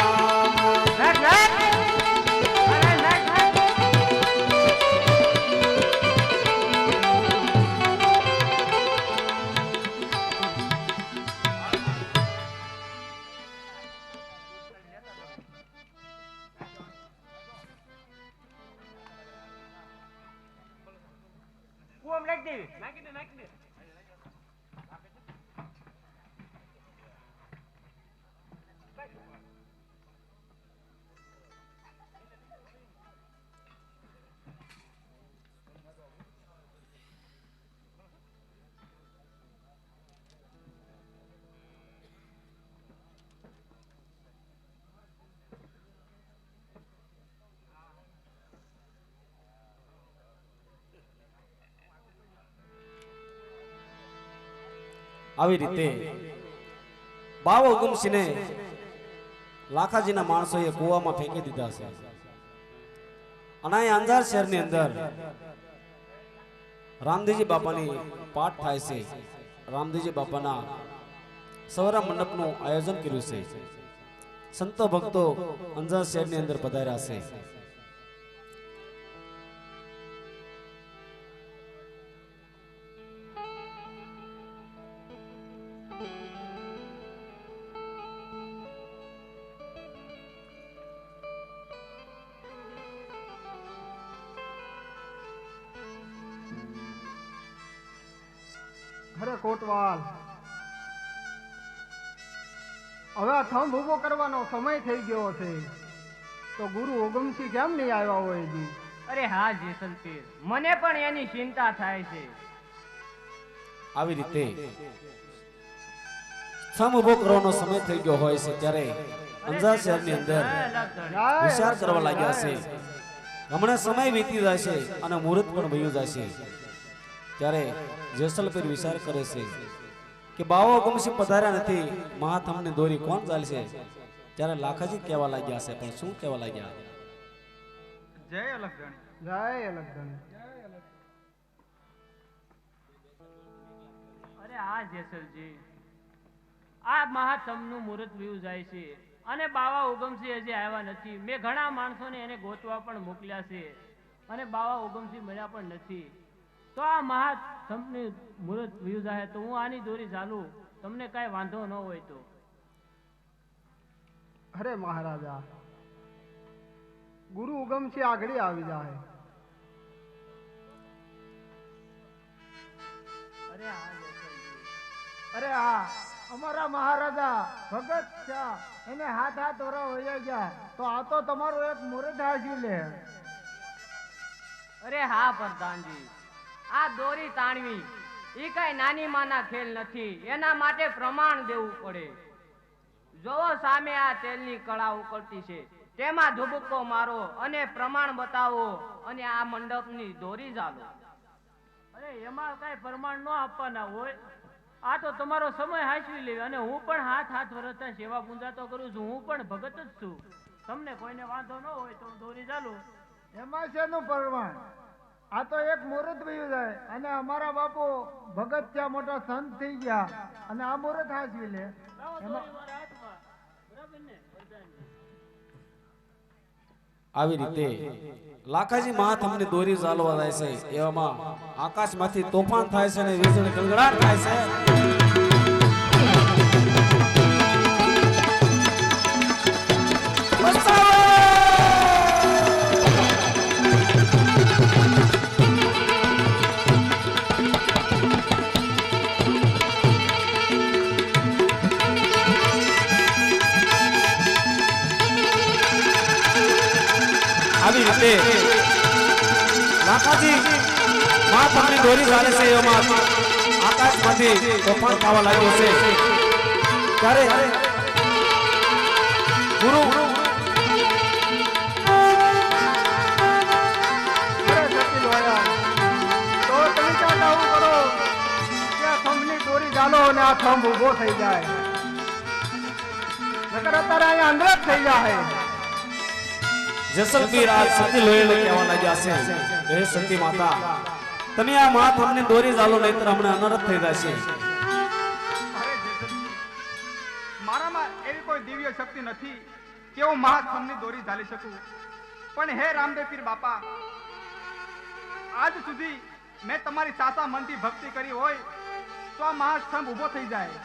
કુવામ નાખી દેવી. નાખી દે, નાખી દે. આવી રીતે બાવો હુકમસિંહને લાખાજીના માણસોએ કૂવામાં ફેંકી દીધા છે અને અહીં અંજાર શહેરની અંદર રામદેવજી બાપાની પાઠ થાય છે. રામદેવજી બાપાના સવરા મંડપનું આયોજન કર્યું છે. સંતો ભક્તો અંજાર શહેરની અંદર પધાર્યા છે. અરે કોટવાલ, હવે આ થંભ ઊભો કરવાનો સમય થઈ ગયો છે, તો ગુરુ હુકમસિંહ કેમ નહીં આવ્યા હોય જી? અરે હા જેસલપીર, મને પણ એની ચિંતા થાય છે. આવી રીતે થંભ ઊભો કરવાનો સમય થઈ ગયો હોય છે ત્યારે અંજાર શહેરની અંદર વિચાર કરવા લાગ્યા છે. હમણાં સમય વીતી જશે અને મુહૂર્ત પણ વયું જશે. ત્યારે જેસલપીર વિચાર કરે છે કે બાવો હુકમસિંહ પધાર્યા નથી, મહાથમની દોરી કોણ ચાલશે? ત્યારે લાખાજી કહેવા લાગ્યા છે, પણ શું કહેવા લાગ્યા? જય અલગધણી, જય અલગધણી. અરે હા જેસલજી, આ મહાતમનું મુહૂર્ત વયું જાય છે અને બાવા હુકમસિંહ હજી આવ્યા નથી. મેં ઘણા માણસોને એને ગોતવા પણ મોકલ્યા છે અને બાવા હુકમસિંહ મળ્યા પણ નથી. તો આ મહાતમની મુહૂર્ત વયું જાય તો હું આની દોરી ચાલું, તમને કાંઈ વાંધો ન હોય તો. અરે મહારાજા, ગુરુ હુકમસિંહ આગળ આવી જાય. અરે હા જેસલજી, અરે હા, અમારા મહારાજા ભગત છે, એને હાથ હાથ વરા વયા ગયા, તો આ તો તમારું એક મુહૂર્ત હાજી લે. અરે હા પ્રધાનજી, આ દોરી તાણવી એ કઈ નાની માના ખેલ નથી. એના માટે પ્રમાણ દેવું પડે. જોવો સામે આ તેલની કળા ઉકળતી છે, તેમાં ધુબકો મારો અને પ્રમાણ બતાવો અને આ મંડપની દોરી ચાલો. અરે એમાં કઈ પ્રમાણ ન આપવાના હોય. આ તો તમારો સમય હાચવી લેવી, અને હું પણ હાથ હાથ વરસતા સેવા પૂજા તો કરું છું. હું પણ ભગત જ છું. તમને કોઈને વાંધો ન હોય તો દોરી ચાલુ. એમાં શેનું પ્રમાણ? આ તો એક મુહૂર્ત વયું જાય અને અમારા બાપુ ભગત ત્યાં મોટા સંત થઈ ગયા અને આ મુહૂર્ત હાચવી લે. આવી રીતે લાખાજી મહાથમની દોરી ચાલવા જાય છે. એવામાં આકાશમાંથી તોફાન થાય છે અને વીજળી ગળગડાટ થાય છે. આવી રીતે લાખાજી મહાથમની દોરી ચાલે છે. એમાં આકાશમાંથી તોફાન થવા લાગ્યો છે. ત્યારે ગુરુ ચાલો અને આ થંભ ઊભો થઈ જાય, નકર અત્યારે અહીંયા અંદર જ થઈ જાય. જેસલપીર આ સતી લોહીને કહેવા લાગ્યા છે, હે સતી માતા, તમે આ મહાથમની દોરી ચાલો, નહીતર હમણાં અનર્થ થઈ જશે. મારામાં એવી કોઈ દિવ્ય શક્તિ નથી કે હું મહાથમની દોરી ઝાલી શકું. પણ હે રામદેવ પીર બાપા, આજ સુધી મેં તમારી સાચા મનથી ભક્તિ કરી હોય તો આ મહાસ્તંભ ઊભો થઈ જાય.